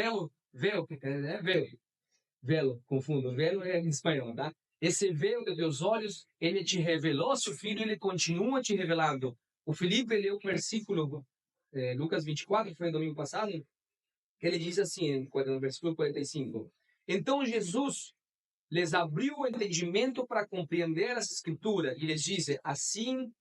confundo, velo é em espanhol, tá? Esse véu dos teus olhos, ele te revelou seu filho, ele continua te revelando. O Felipe leu o versículo, Lucas 24, foi no domingo passado, que ele diz assim, no versículo 45. Então Jesus lhes abriu o entendimento para compreender as escrituras e lhes disse: assim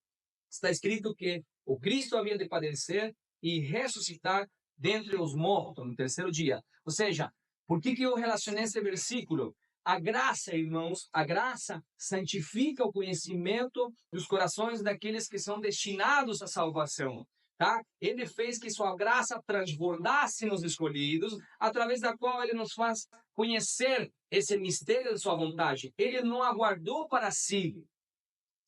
está escrito que o Cristo havia de padecer e ressuscitar dentre os mortos no terceiro dia. Ou seja, por que eu relacionei esse versículo? A graça, irmãos, a graça santifica o conhecimento dos corações daqueles que são destinados à salvação. Tá? Ele fez que sua graça transbordasse nos escolhidos, através da qual ele nos faz conhecer esse mistério de sua vontade. Ele não aguardou para si.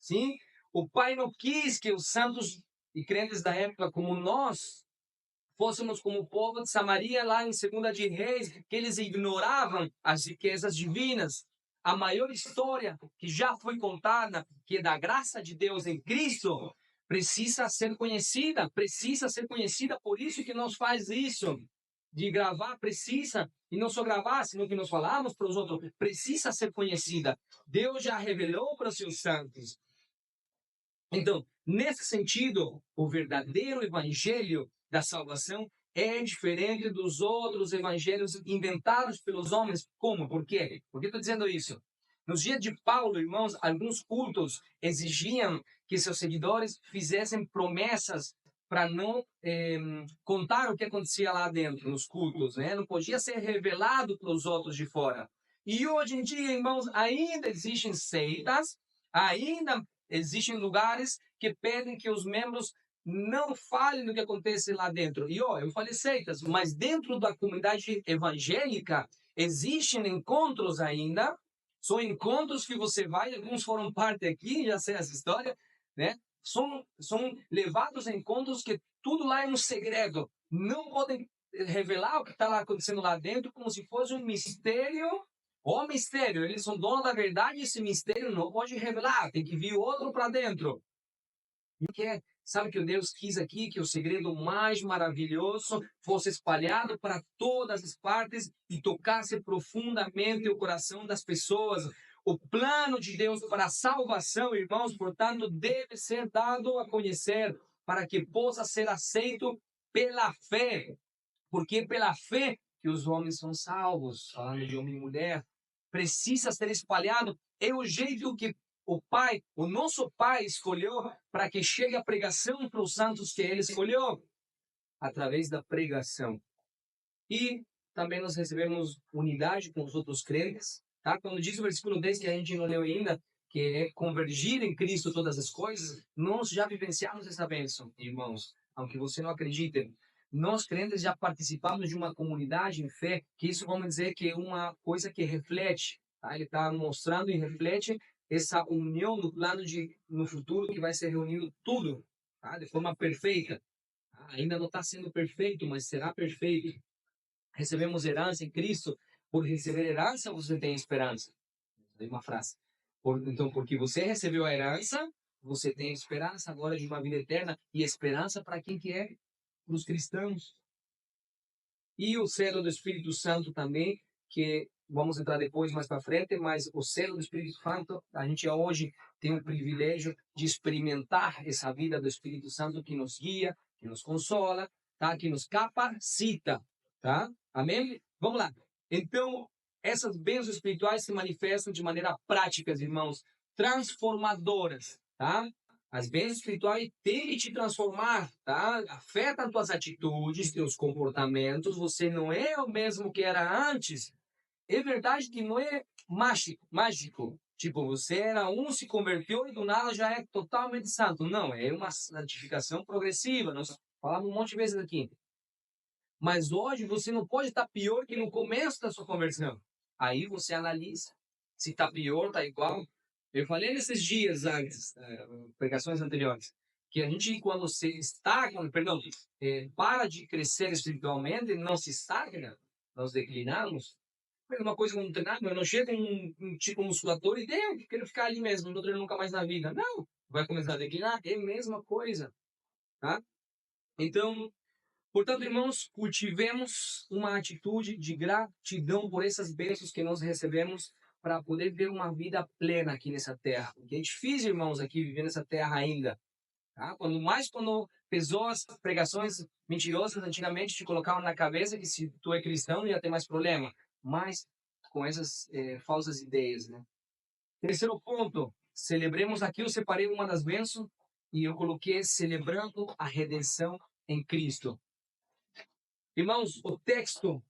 Sim? O Pai não quis que os santos e crentes da época, como nós, fôssemos como o povo de Samaria lá em 2 de Reis, que eles ignoravam as riquezas divinas. a maior história que já foi contada, que é da graça de Deus em Cristo, precisa ser conhecida, por isso que nós faz isso, de gravar, precisa, e não só gravar, senão que nós falamos para os outros, precisa ser conhecida. Deus já revelou para os seus santos. Então, nesse sentido, o verdadeiro evangelho da salvação é diferente dos outros evangelhos inventados pelos homens. Como? Por quê? Por que estou dizendo isso? Nos dias de Paulo, irmãos, alguns cultos exigiam que seus seguidores fizessem promessas para não contar o que acontecia lá dentro, nos cultos, né? Não podia ser revelado para os outros de fora. E hoje em dia, irmãos, ainda existem seitas, ainda existem lugares que pedem que os membros não falem do que acontece lá dentro. E eu falei seitas, mas dentro da comunidade evangélica existem encontros ainda. São encontros que você vai, alguns foram parte aqui, já sei essa história, né? São levados a encontros que tudo lá é um segredo. Não podem revelar o que está lá acontecendo lá dentro como se fosse um mistério. O mistério, eles são donos da verdade, esse mistério não pode revelar, tem que vir outro para dentro. Porque sabe que Deus quis aqui que o segredo mais maravilhoso fosse espalhado para todas as partes e tocasse profundamente o coração das pessoas. O plano de Deus para a salvação, irmãos, portanto, deve ser dado a conhecer para que possa ser aceito pela fé. Porque pela fé que os homens são salvos, falando de homem e mulher, precisa ser espalhado. É o jeito que o Pai, o nosso Pai, escolheu para que chegue a pregação para os santos que Ele escolheu, através da pregação. E também nós recebemos unidade com os outros crentes. Tá? Quando diz o versículo 10, que a gente não leu ainda, que é convergir em Cristo todas as coisas, nós já vivenciamos essa bênção, irmãos. Aunque você não acredite, nós crentes já participamos de uma comunidade em fé, que isso vamos dizer que é uma coisa que reflete. Tá? Ele está mostrando e reflete essa união no plano de, no futuro, que vai ser reunido tudo, tá? De forma perfeita. Ainda não está sendo perfeito, mas será perfeito. Recebemos herança em Cristo. Por receber herança, você tem esperança. Tem uma frase. Então, porque você recebeu a herança, você tem esperança agora de uma vida eterna. E esperança para quem que é? Para os cristãos. E o selo do Espírito Santo também, que vamos entrar depois, mais para frente, mas o selo do Espírito Santo, a gente hoje tem o privilégio de experimentar essa vida do Espírito Santo que nos guia, que nos consola, tá? Que nos capacita, tá? Amém? Vamos lá. Então, essas bênçãos espirituais se manifestam de maneira prática, irmãos, transformadoras, tá? As bênçãos espirituais têm que te transformar, tá? Afetam tuas atitudes, teus comportamentos. Você não é o mesmo que era antes. É verdade que não é mágico. Tipo, você era um, se converteu e do nada já é totalmente santo. Não, é uma santificação progressiva. Nós falamos um monte de vezes aqui. Mas hoje você não pode estar pior que no começo da sua conversão. Aí você analisa. Se está pior, está igual. Eu falei nesses dias antes, pregações anteriores, que a gente, quando se estagna, para de crescer espiritualmente, não se estagna, nós declinamos. É uma coisa como treinar, eu não chego um tipo musculator e quero ficar ali mesmo, não treino nunca mais na vida. Não, vai começar a declinar, é a mesma coisa. Tá? Então, portanto, irmãos, cultivemos uma atitude de gratidão por essas bênçãos que nós recebemos para poder viver uma vida plena aqui nessa terra. Porque é difícil, irmãos, aqui viver nessa terra ainda. Tá? Quando pessoas, pregações mentirosas antigamente te colocavam na cabeça que se tu é cristão não ia ter mais problema. Mas com essas falsas ideias, né? Terceiro ponto, celebremos aqui, eu separei uma das bênçãos e eu coloquei celebrando a redenção em Cristo. Irmãos, o texto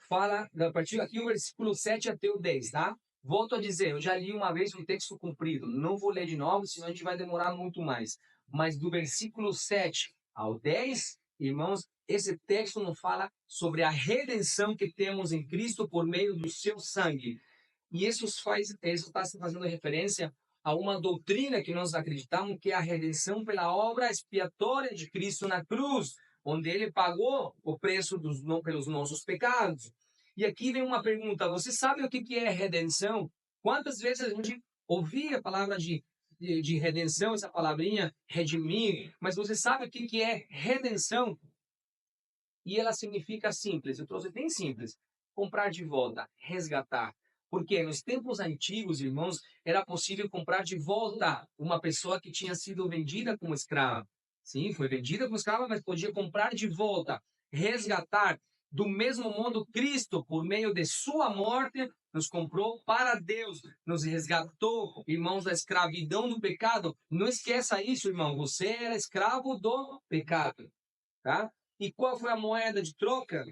fala, a partir aqui o versículo 7 até o 10, tá? Volto a dizer, eu já li uma vez um texto comprido, não vou ler de novo, senão a gente vai demorar muito mais. Mas do versículo 7 ao 10, irmãos, esse texto nos fala sobre a redenção que temos em Cristo por meio do seu sangue. E isso está se fazendo referência a uma doutrina que nós acreditamos, que é a redenção pela obra expiatória de Cristo na cruz, onde ele pagou o preço pelos nossos pecados. E aqui vem uma pergunta: você sabe o que é redenção? Quantas vezes a gente ouvia a palavra de redenção, essa palavrinha redimir, mas você sabe o que é redenção? E ela significa simples, eu trouxe bem simples, comprar de volta, resgatar. Porque nos tempos antigos, irmãos, era possível comprar de volta uma pessoa que tinha sido vendida como escrava. Sim, foi vendida como escrava, mas podia comprar de volta, resgatar. Do mesmo modo, Cristo, por meio de sua morte, nos comprou para Deus, nos resgatou, irmãos, da escravidão do pecado. Não esqueça isso, irmão. Você era escravo do pecado, tá? E qual foi a moeda de troca?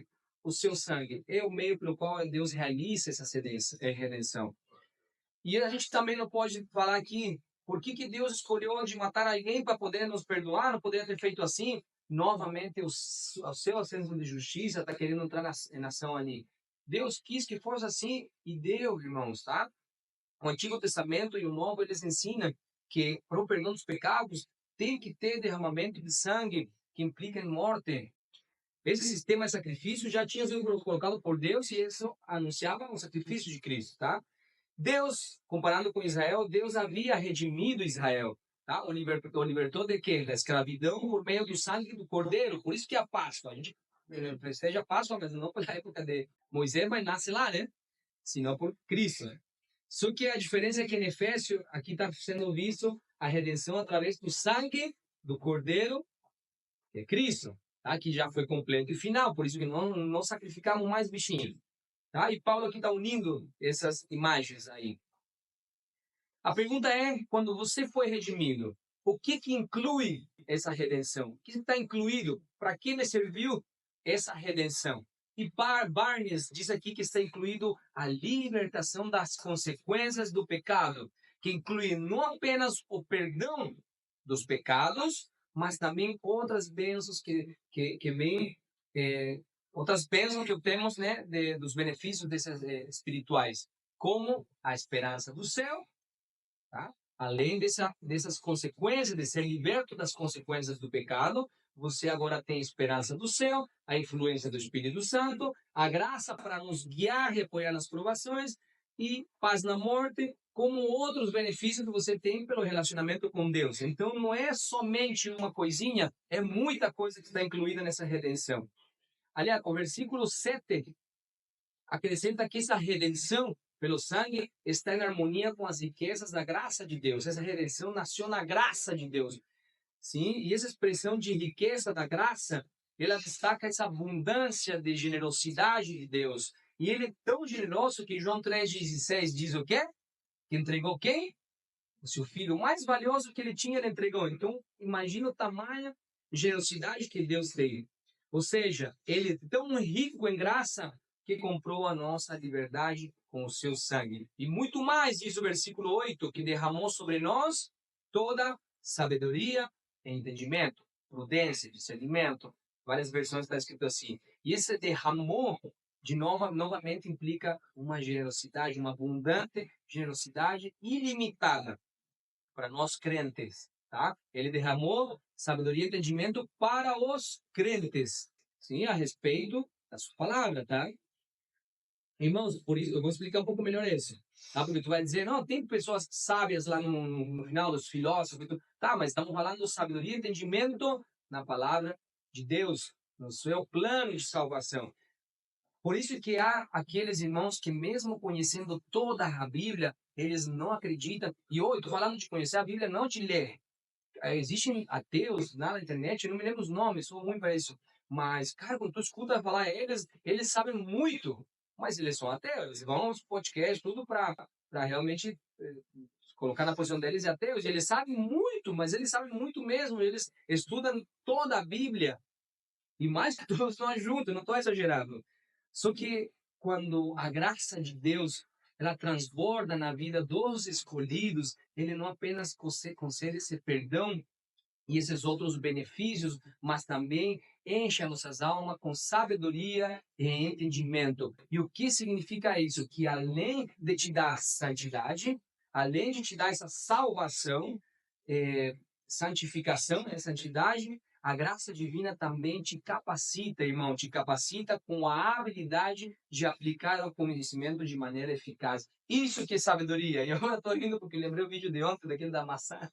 O seu sangue. É o meio pelo qual Deus realiza essa redenção. E a gente também não pode falar aqui por que Deus escolheu de matar alguém para poder nos perdoar, não poderia ter feito assim. Novamente, o seu senso de justiça está querendo entrar na ação ali. Deus quis que fosse assim e deu, irmãos, tá? O Antigo Testamento e o Novo, eles ensinam que para o perdão dos pecados tem que ter derramamento de sangue que implica em morte. Esse sistema de sacrifício já tinha sido colocado por Deus e isso anunciava o sacrifício de Cristo, tá? Deus, comparando com Israel, Deus havia redimido Israel, tá? O libertou de quê? Da escravidão por meio do sangue do Cordeiro. Por isso que a Páscoa, a gente festeja a Páscoa, mas não pela época de Moisés, mas nasce lá, né? Senão por Cristo, né? Só que a diferença é que em Efésio, aqui está sendo visto a redenção através do sangue do Cordeiro, que é Cristo, tá? Que já foi completo e final, por isso que não sacrificamos mais bichinhos. Tá? E Paulo aqui está unindo essas imagens aí. A pergunta é, quando você foi redimido, o que inclui essa redenção? O que está incluído? Para que me serviu essa redenção? E Barnes diz aqui que está incluído a libertação das consequências do pecado, que inclui não apenas o perdão dos pecados, mas também outras bênçãos que vêm, outras bênçãos que temos, né, dos benefícios desses espirituais, como a esperança do céu, tá? Além dessas consequências, de ser liberto das consequências do pecado, você agora tem esperança do céu, a influência do Espírito Santo, a graça para nos guiar e apoiar nas provações e paz na morte, como outros benefícios que você tem pelo relacionamento com Deus. Então, não é somente uma coisinha, é muita coisa que está incluída nessa redenção. Aliás, o versículo 7 acrescenta que essa redenção pelo sangue está em harmonia com as riquezas da graça de Deus. Essa redenção nasceu na graça de Deus. Sim, e essa expressão de riqueza da graça, ela destaca essa abundância de generosidade de Deus. E ele é tão generoso que João 3,16 diz o quê? Que entregou quem? O seu filho mais valioso que ele tinha, ele entregou. Então, imagina o tamanho de generosidade que Deus tem. Ou seja, ele é tão rico em graça que comprou a nossa liberdade com o seu sangue. E muito mais, diz o versículo 8, que derramou sobre nós toda sabedoria e entendimento, prudência, discernimento. Várias versões está escrito assim. E esse derramou, novamente implica uma generosidade, uma abundante generosidade ilimitada para nós crentes, tá? Ele derramou sabedoria e entendimento para os crentes, sim, a respeito da sua palavra, tá? Irmãos, por isso eu vou explicar um pouco melhor isso, tá? Porque tu vai dizer, não, tem pessoas sábias lá no final, dos filósofos, tá? Mas estamos falando de sabedoria e entendimento na palavra de Deus, no seu plano de salvação. Por isso que há aqueles irmãos que mesmo conhecendo toda a Bíblia, eles não acreditam. E eu estou falando de conhecer a Bíblia, não de ler. Existem ateus na internet, eu não me lembro os nomes, sou ruim para isso. Mas, cara, quando tu escuta falar, eles sabem muito, mas eles são ateus. Eles vão aos podcasts, tudo para realmente colocar na posição deles de ateus. Eles sabem muito, mas eles sabem muito mesmo. Eles estudam toda a Bíblia. E mais que todos nós juntos, não estou exagerando. Só que quando a graça de Deus ela transborda na vida dos escolhidos, ele não apenas concede esse perdão e esses outros benefícios, mas também enche as nossas almas com sabedoria e entendimento. E o que significa isso? Que além de te dar santidade, além de te dar essa salvação, santificação, santidade, A graça divina também te capacita, irmão, te capacita com a habilidade de aplicar o conhecimento de maneira eficaz. Isso que é sabedoria. E agora estou rindo porque lembrei o vídeo de ontem, daquele da maçã.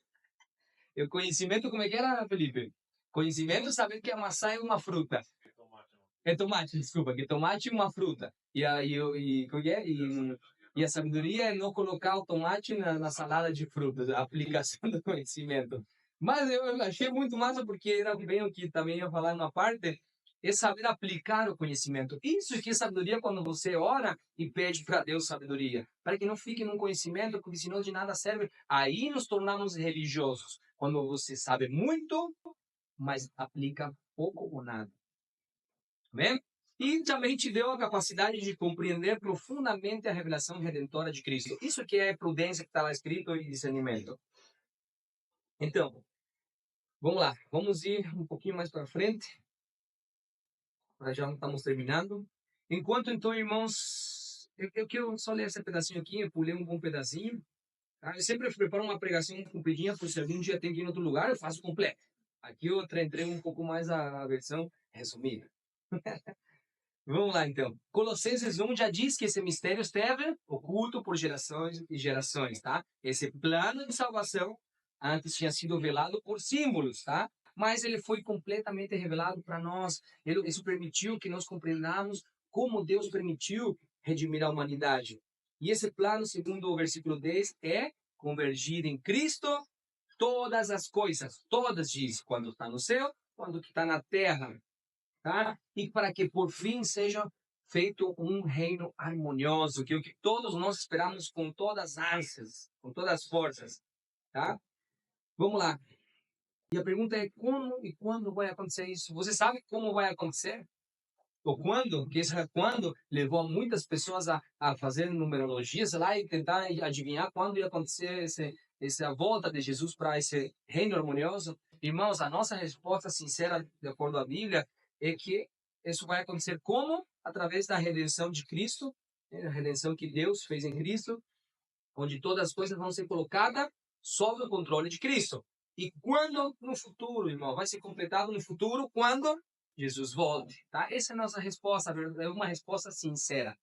E o conhecimento, como é que era, Felipe? Conhecimento, saber que a maçã é uma fruta. É tomate, desculpa, que tomate é uma fruta. Como é? E a sabedoria é não colocar o tomate na salada de frutas, a aplicação do conhecimento. Mas eu achei muito massa porque era bem o que também ia falar na parte, é saber aplicar o conhecimento. Isso que é sabedoria quando você ora e pede para Deus sabedoria, para que não fique num conhecimento, porque senão de nada serve. Aí nos tornamos religiosos, quando você sabe muito, mas aplica pouco ou nada. Amém? E também te deu a capacidade de compreender profundamente a revelação redentora de Cristo. Isso que é prudência que está lá escrito e discernimento. Então, vamos lá. Vamos ir um pouquinho mais para frente. Nós já estamos terminando. Enquanto, então, irmãos, eu quero só ler esse pedacinho aqui. Eu pulei um bom pedacinho. Tá? Eu sempre preparo uma pregação compridinha, por se algum dia tem que ir em outro lugar, eu faço completo. Aqui eu entrei um pouco mais a versão resumida. Vamos lá, então. Colossenses 1 já diz que esse mistério esteve oculto por gerações e gerações, tá? Esse plano de salvação antes tinha sido velado por símbolos, tá? Mas ele foi completamente revelado para nós. Isso permitiu que nós compreendamos como Deus permitiu redimir a humanidade. E esse plano, segundo o versículo 10, é convergir em Cristo todas as coisas. Todas, diz, quando está no céu, quando está na terra. Tá? E para que por fim seja feito um reino harmonioso, que é o que todos nós esperamos com todas as ânsias, com todas as forças, tá? Vamos lá. E a pergunta é como e quando vai acontecer isso? Você sabe como vai acontecer? Ou quando? Que esse quando levou muitas pessoas a fazer numerologia, sei lá, e tentar adivinhar quando ia acontecer essa volta de Jesus para esse reino harmonioso. Irmãos, a nossa resposta sincera, de acordo com a Bíblia, é que isso vai acontecer como? Através da redenção de Cristo, né? A redenção que Deus fez em Cristo, onde todas as coisas vão ser colocadas sob o controle de Cristo. E quando no futuro, irmão, vai ser completado no futuro, quando Jesus volte, tá? Essa é a nossa resposta, é uma resposta sincera,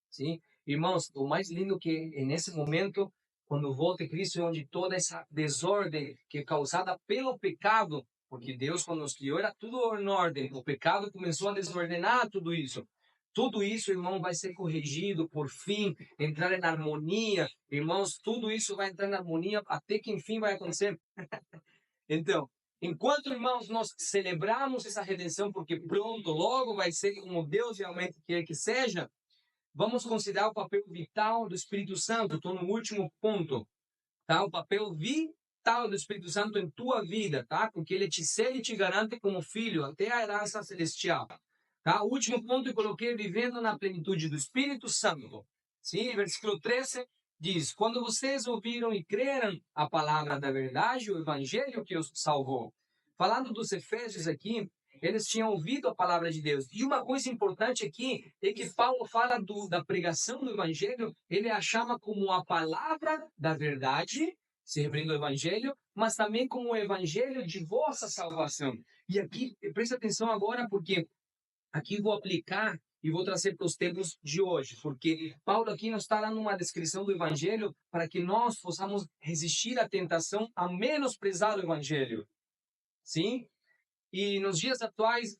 sim? Irmãos, o mais lindo que é nesse momento, quando volta Cristo, é onde toda essa desordem que é causada pelo pecado, porque Deus, quando nos criou, era tudo em ordem, o pecado começou a desordenar tudo isso. Tudo isso, irmão, vai ser corrigido, por fim, entrar em harmonia. Irmãos, tudo isso vai entrar em harmonia até que, enfim, vai acontecer. Então, enquanto, irmãos, nós celebramos essa redenção, porque pronto, logo vai ser como Deus realmente quer que seja, vamos considerar o papel vital do Espírito Santo. Estou no último ponto, tá? O papel vital do Espírito Santo em tua vida, tá? Porque ele te sela e te garante como filho até a herança celestial. Tá? O último ponto eu coloquei vivendo na plenitude do Espírito Santo. Sim, versículo 13 diz: quando vocês ouviram e creram a palavra da verdade, o evangelho que os salvou. Falando dos Efésios aqui, eles tinham ouvido a palavra de Deus. E uma coisa importante aqui é que Paulo fala da pregação do evangelho, ele a chama como a palavra da verdade, se referindo ao evangelho, mas também como o evangelho de vossa salvação. E aqui, preste atenção agora, porque aqui vou aplicar e vou trazer para os tempos de hoje, porque Paulo aqui nos está dando uma descrição do Evangelho para que nós possamos resistir à tentação a menosprezar o Evangelho. Sim? E nos dias atuais,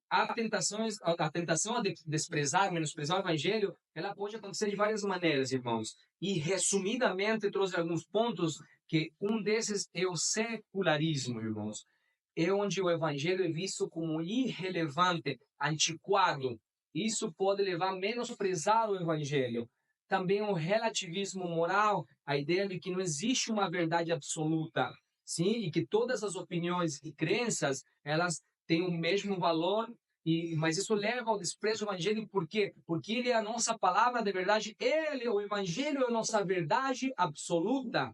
a tentação a desprezar, menosprezar o Evangelho, ela pode acontecer de várias maneiras, irmãos. E, resumidamente, trouxe alguns pontos que um desses é o secularismo, irmãos. É onde o evangelho é visto como irrelevante, antiquado. Isso pode levar a menosprezar o evangelho. Também o relativismo moral, a ideia de que não existe uma verdade absoluta, sim, e que todas as opiniões e crenças, elas têm o mesmo valor, mas isso leva ao desprezo do evangelho, por quê? Porque ele é a nossa palavra de verdade, o evangelho é a nossa verdade absoluta.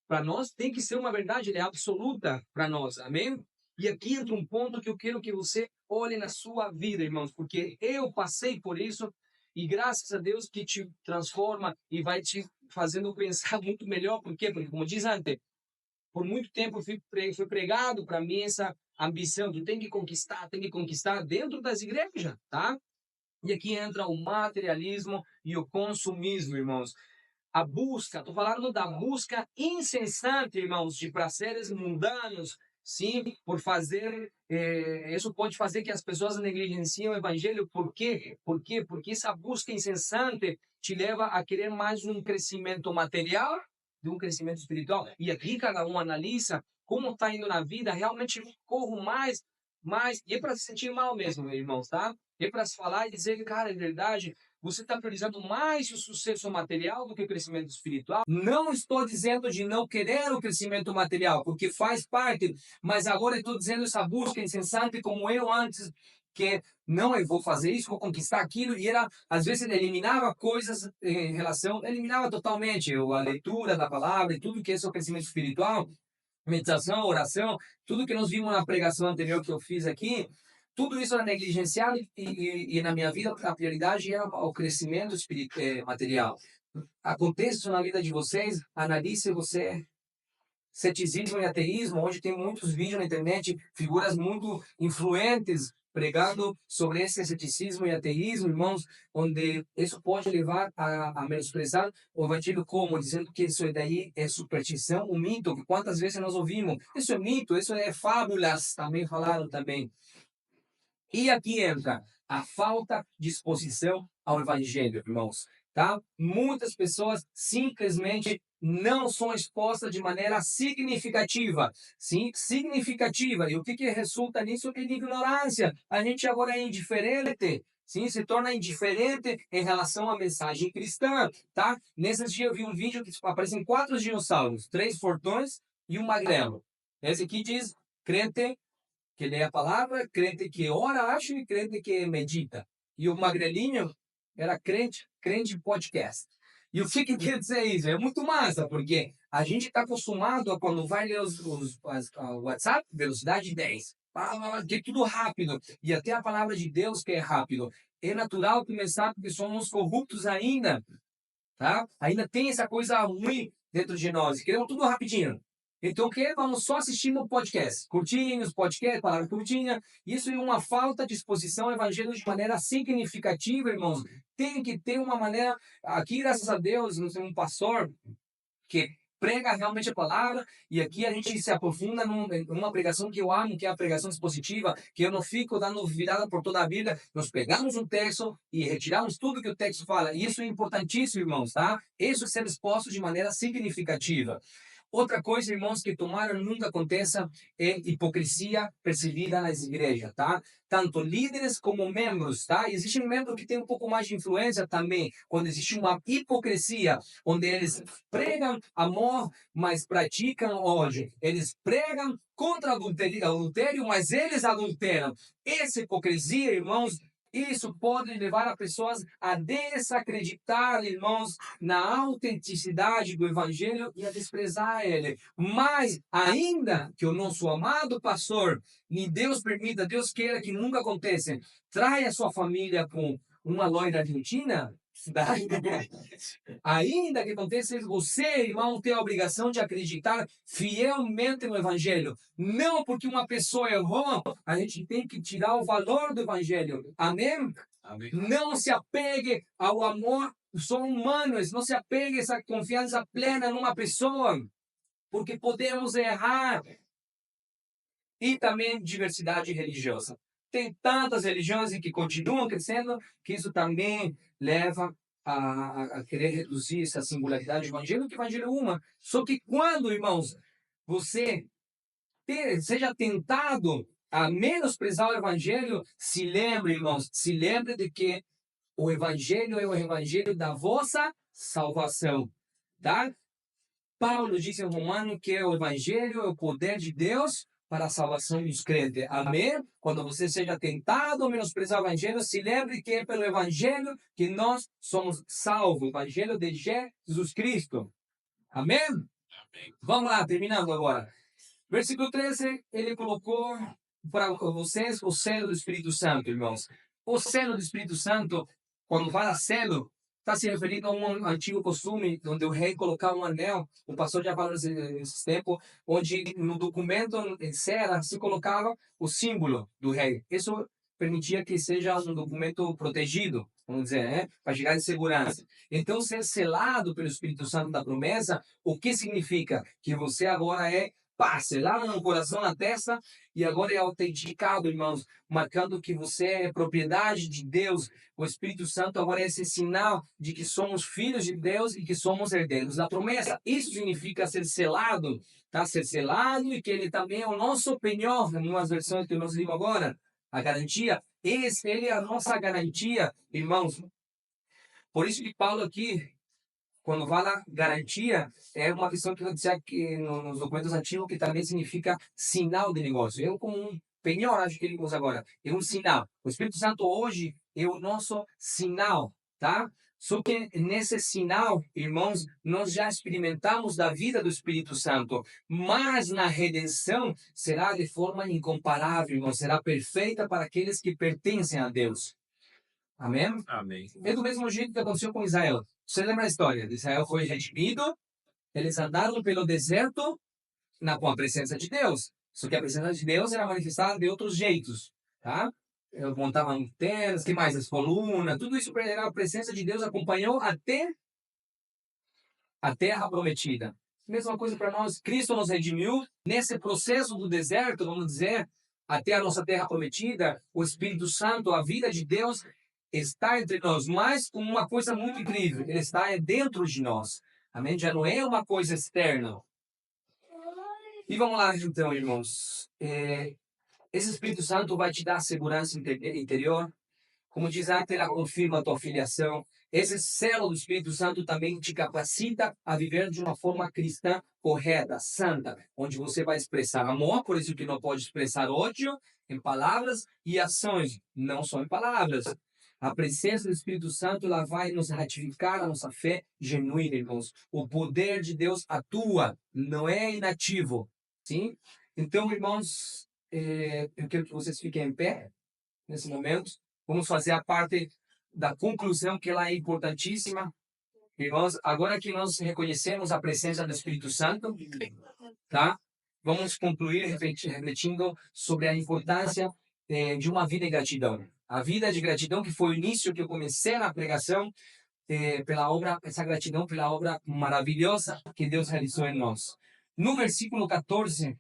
Para nós tem que ser uma verdade, ele é absoluta para nós, amém? E aqui entra um ponto que eu quero que você olhe na sua vida, irmãos, porque eu passei por isso e graças a Deus que te transforma e vai te fazendo pensar muito melhor. Por quê? Porque, como diz antes, por muito tempo foi pregado para mim ambição, tu tem que conquistar dentro das igrejas, tá? E aqui entra o materialismo e o consumismo, irmãos. A busca, estou falando da busca incessante, irmãos, de prazeres mundanos, sim, por fazer, isso pode fazer que as pessoas negligenciem o evangelho. Por quê? Por quê? Porque essa busca incessante te leva a querer mais um crescimento material de um crescimento espiritual. E aqui cada um analisa como está indo na vida, realmente corro mais, e é para se sentir mal mesmo, irmãos, tá? É para se falar e dizer que, cara, é verdade, você está priorizando mais o sucesso material do que o crescimento espiritual. Não estou dizendo de não querer o crescimento material, porque faz parte, mas agora estou dizendo essa busca incessante, como eu antes, que não, eu vou fazer isso, vou conquistar aquilo, e era, às vezes, ele eliminava coisas em relação, eliminava totalmente a leitura da palavra e tudo que é o crescimento espiritual, meditação, oração, tudo que nós vimos na pregação anterior que eu fiz aqui, tudo isso era negligenciado e na minha vida a prioridade era o crescimento material. Acontece isso na vida de vocês? Analise você. Ceticismo e ateísmo, onde tem muitos vídeos na internet, figuras muito influentes pregando sobre esse ceticismo e ateísmo, irmãos, onde isso pode levar a menosprezar o evangelho, como dizendo que isso daí é superstição, um mito, que quantas vezes nós ouvimos, isso é mito, isso é fábulas, também falaram também. E aqui entra a falta de exposição ao evangelho, irmãos, tá? Muitas pessoas simplesmente não são expostas de maneira significativa, sim, significativa. E o que resulta nisso é ignorância. A gente agora é indiferente, sim, se torna indiferente em relação à mensagem cristã, tá? Nesses dias eu vi um vídeo que aparecem 4 dinossauros, 3 fortões e um magrelo. Esse aqui diz crente que lê a palavra, crente que ora, acho, e crente que medita. E o magrelinho era crente podcast. E o que quer dizer isso? É muito massa, porque a gente está acostumado a quando vai ler o WhatsApp, velocidade 10, que é tudo rápido. E até a palavra de Deus que é rápido. É natural começar porque somos corruptos ainda, tá? Ainda tem essa coisa ruim dentro de nós. Queremos tudo rapidinho. Então, o que? Vamos só assistir no podcast. Curtinhos, podcast, palavra curtinha. Isso é uma falta de exposição ao evangelho de maneira significativa, irmãos. Tem que ter uma maneira... Aqui, graças a Deus, nós temos um pastor que prega realmente a palavra, e aqui a gente se aprofunda numa pregação que eu amo, que é a pregação expositiva, que eu não fico dando virada por toda a Bíblia. Nós pegamos um texto e retiramos tudo que o texto fala. E isso é importantíssimo, irmãos, tá? Isso é ser exposto de maneira significativa. Outra coisa, irmãos, que tomara nunca aconteça é hipocrisia percebida nas igrejas, tá? Tanto líderes como membros, tá? Existe um membro que tem um pouco mais de influência também, quando existe uma hipocrisia, onde eles pregam amor, mas praticam ódio. Eles pregam contra adultério, mas eles adulteram. Essa hipocrisia, irmãos, isso pode levar as pessoas a desacreditar, irmãos, na autenticidade do evangelho e a desprezar ele. Mas, ainda que o nosso amado pastor, e Deus permita, Deus queira que nunca aconteça, traia sua família com uma loira argentina, ainda que aconteça isso, você, irmão, tem a obrigação de acreditar fielmente no Evangelho. Não porque uma pessoa errou, a gente tem que tirar o valor do Evangelho. Amém? Amém. Não se apegue ao amor, são humanos, não se apegue a essa confiança plena numa pessoa, porque podemos errar. E também diversidade religiosa. Tem tantas religiões que continuam crescendo que isso também leva a querer reduzir essa singularidade do evangelho, que o evangelho é uma. Só que quando, irmãos, você seja tentado a menosprezar o evangelho, se lembre, irmãos, se lembre de que o evangelho é o evangelho da vossa salvação, tá? Paulo disse em Romano que o evangelho é o poder de Deus para a salvação dos crentes. Amém? Quando você seja tentado a menosprezar o evangelho, se lembre que é pelo evangelho que nós somos salvos. O evangelho de Jesus Cristo. Amém? Amém. Vamos lá, terminando agora. Versículo 13, ele colocou para vocês o selo do Espírito Santo, irmãos. O selo do Espírito Santo, quando fala selo, está se referindo a um antigo costume, onde o rei colocava um anel, o pastor já falou nesse tempo, onde no documento em cera se colocava o símbolo do rei. Isso permitia que seja um documento protegido, vamos dizer, né? Para chegar em segurança. Então, ser selado pelo Espírito Santo da promessa, o que significa? Que você agora é selado no coração, na testa, e agora é autenticado, irmãos, marcando que você é propriedade de Deus. O Espírito Santo agora é esse sinal de que somos filhos de Deus e que somos herdeiros da promessa. Isso significa ser selado, tá? Ser selado, e que ele também é o nosso penhor, em umas versões que nós lemos agora, a garantia. Ele é a nossa garantia, irmãos. Por isso que Paulo aqui, quando fala garantia, é uma questão que eu disse aqui nos documentos antigos, que também significa sinal de negócio. Eu, como um penhor, acho que ele usa agora, é um sinal. O Espírito Santo hoje é o nosso sinal, tá? Só que nesse sinal, irmãos, nós já experimentamos da vida do Espírito Santo, mas na redenção será de forma incomparável, irmãos, será perfeita para aqueles que pertencem a Deus. Amém? Amém. É do mesmo jeito que aconteceu com Israel. Você lembra a história? Israel foi redimido, eles andaram pelo deserto com a presença de Deus. Só que a presença de Deus era manifestada de outros jeitos, tá? Eu montava antenas, que mais? As colunas, tudo isso era a presença de Deus, acompanhou até a terra prometida. Mesma coisa para nós, Cristo nos redimiu. Nesse processo do deserto, vamos dizer, até a nossa terra prometida, o Espírito Santo, a vida de Deus está entre nós, mas com uma coisa muito incrível, ele está dentro de nós. Amém? Já não é uma coisa externa. E vamos lá, então, irmãos. Esse Espírito Santo vai te dar segurança interior. Como diz aqui, ela confirma a tua filiação. Esse selo do Espírito Santo também te capacita a viver de uma forma cristã correta, santa, onde você vai expressar amor, por isso que não pode expressar ódio em palavras e ações, não só em palavras. A presença do Espírito Santo, ela vai nos ratificar a nossa fé genuína, irmãos. O poder de Deus atua, não é inativo, sim? Então, irmãos, eu quero que vocês fiquem em pé nesse momento. Vamos fazer a parte da conclusão, que ela é importantíssima. Irmãos, agora que nós reconhecemos a presença do Espírito Santo, tá? Vamos concluir refletindo sobre a importância de uma vida de gratidão. A vida de gratidão, que foi o início que eu comecei na pregação, pela obra, essa gratidão pela obra maravilhosa que Deus realizou em nós. No versículo 14,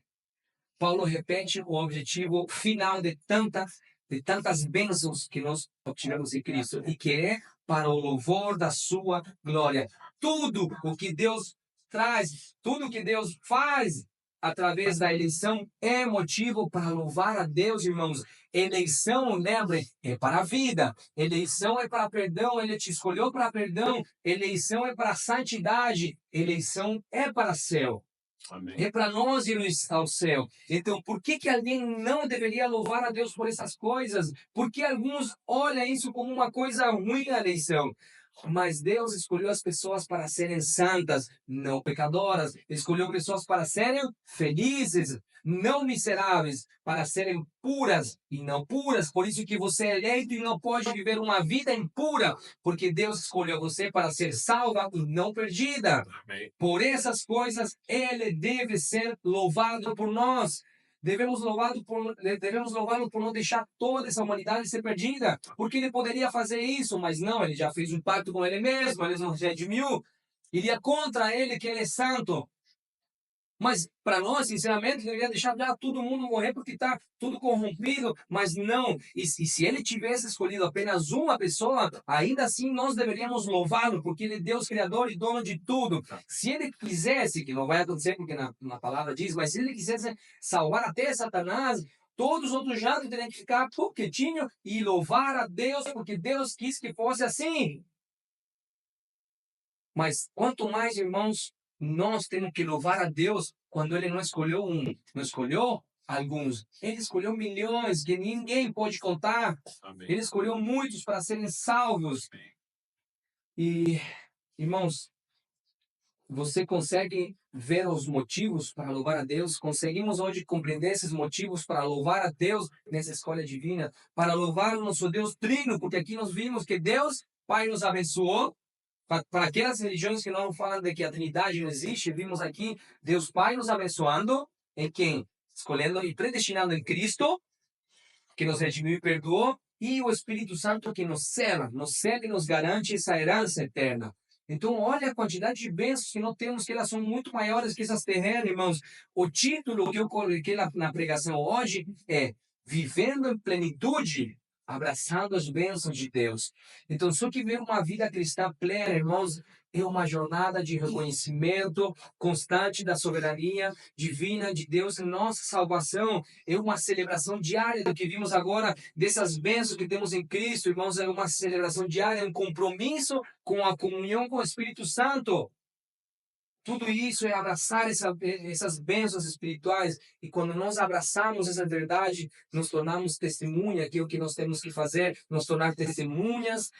Paulo repete o objetivo final de tantas bênçãos que nós obtivemos em Cristo, e que é para o louvor da sua glória. Tudo o que Deus traz, tudo o que Deus faz através da eleição é motivo para louvar a Deus, irmãos. Eleição, lembre, é para a vida. Eleição é para perdão, ele te escolheu para perdão. Eleição é para santidade. Eleição é para céu. Amém. É para nós ir ao céu. Então, por que alguém não deveria louvar a Deus por essas coisas? Porque alguns olham isso como uma coisa ruim, a eleição. Mas Deus escolheu as pessoas para serem santas, não pecadoras. Escolheu pessoas para serem felizes, não miseráveis, para serem puras e não puras. Por isso que você é eleito e não pode viver uma vida impura, porque Deus escolheu você para ser salva e não perdida. Amém. Por essas coisas, Ele deve ser louvado por nós. Devemos louvá-lo por não deixar toda essa humanidade ser perdida. Porque ele poderia fazer isso, mas não, ele já fez um pacto com ele mesmo, ele nos redimiu. Iria contra ele, que ele é santo. Mas para nós, sinceramente, ele ia deixar já todo mundo morrer porque está tudo corrompido. Mas não. E se ele tivesse escolhido apenas uma pessoa, ainda assim nós deveríamos louvá-lo, porque ele é Deus criador e dono de tudo. Se ele quisesse, que não vai acontecer porque na palavra diz, mas se ele quisesse salvar até Satanás, todos os outros já teriam que ficar quietinho e louvar a Deus, porque Deus quis que fosse assim. Mas quanto mais, irmãos, nós temos que louvar a Deus quando Ele não escolheu um, não escolheu alguns. Ele escolheu milhões que ninguém pode contar. Amém. Ele escolheu muitos para serem salvos. E, irmãos, você consegue ver os motivos para louvar a Deus? Conseguimos hoje compreender esses motivos para louvar a Deus nessa escolha divina? Para louvar o nosso Deus trino, porque aqui nós vimos que Deus, Pai, nos abençoou. Para aquelas religiões que não falam de que a Trindade não existe, vimos aqui Deus Pai nos abençoando em quem? Escolhendo e predestinando em Cristo, que nos redimiu e perdoou, e o Espírito Santo que nos cela e nos garante essa herança eterna. Então, olha a quantidade de bênçãos que nós temos, que elas são muito maiores que essas terrenas, irmãos. O título que eu coloquei na pregação hoje é Vivendo em Plenitude, abraçando as bênçãos de Deus. Então, só que ver uma vida cristã plena, irmãos, é uma jornada de reconhecimento constante da soberania divina de Deus em nossa salvação. É uma celebração diária do que vimos agora, dessas bênçãos que temos em Cristo, irmãos. É uma celebração diária, um compromisso com a comunhão com o Espírito Santo. Tudo isso é abraçar essas bênçãos espirituais. E quando nós abraçamos essa verdade, nos tornamos testemunha, que é o que nós temos que fazer, nos tornar testemunhas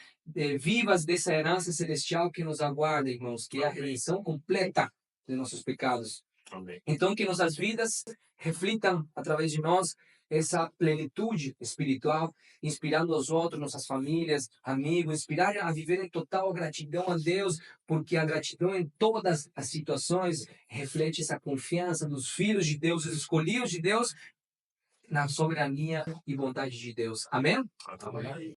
vivas dessa herança celestial que nos aguarda, irmãos, que é a redenção completa de nossos pecados. Amém. Então, que nossas vidas reflitam, através de nós, essa plenitude espiritual, inspirando os outros, nossas famílias, amigos, inspirar a viver em total gratidão a Deus, porque a gratidão em todas as situações reflete essa confiança nos filhos de Deus, os escolhidos de Deus, na soberania e bondade de Deus. Amém? Amém.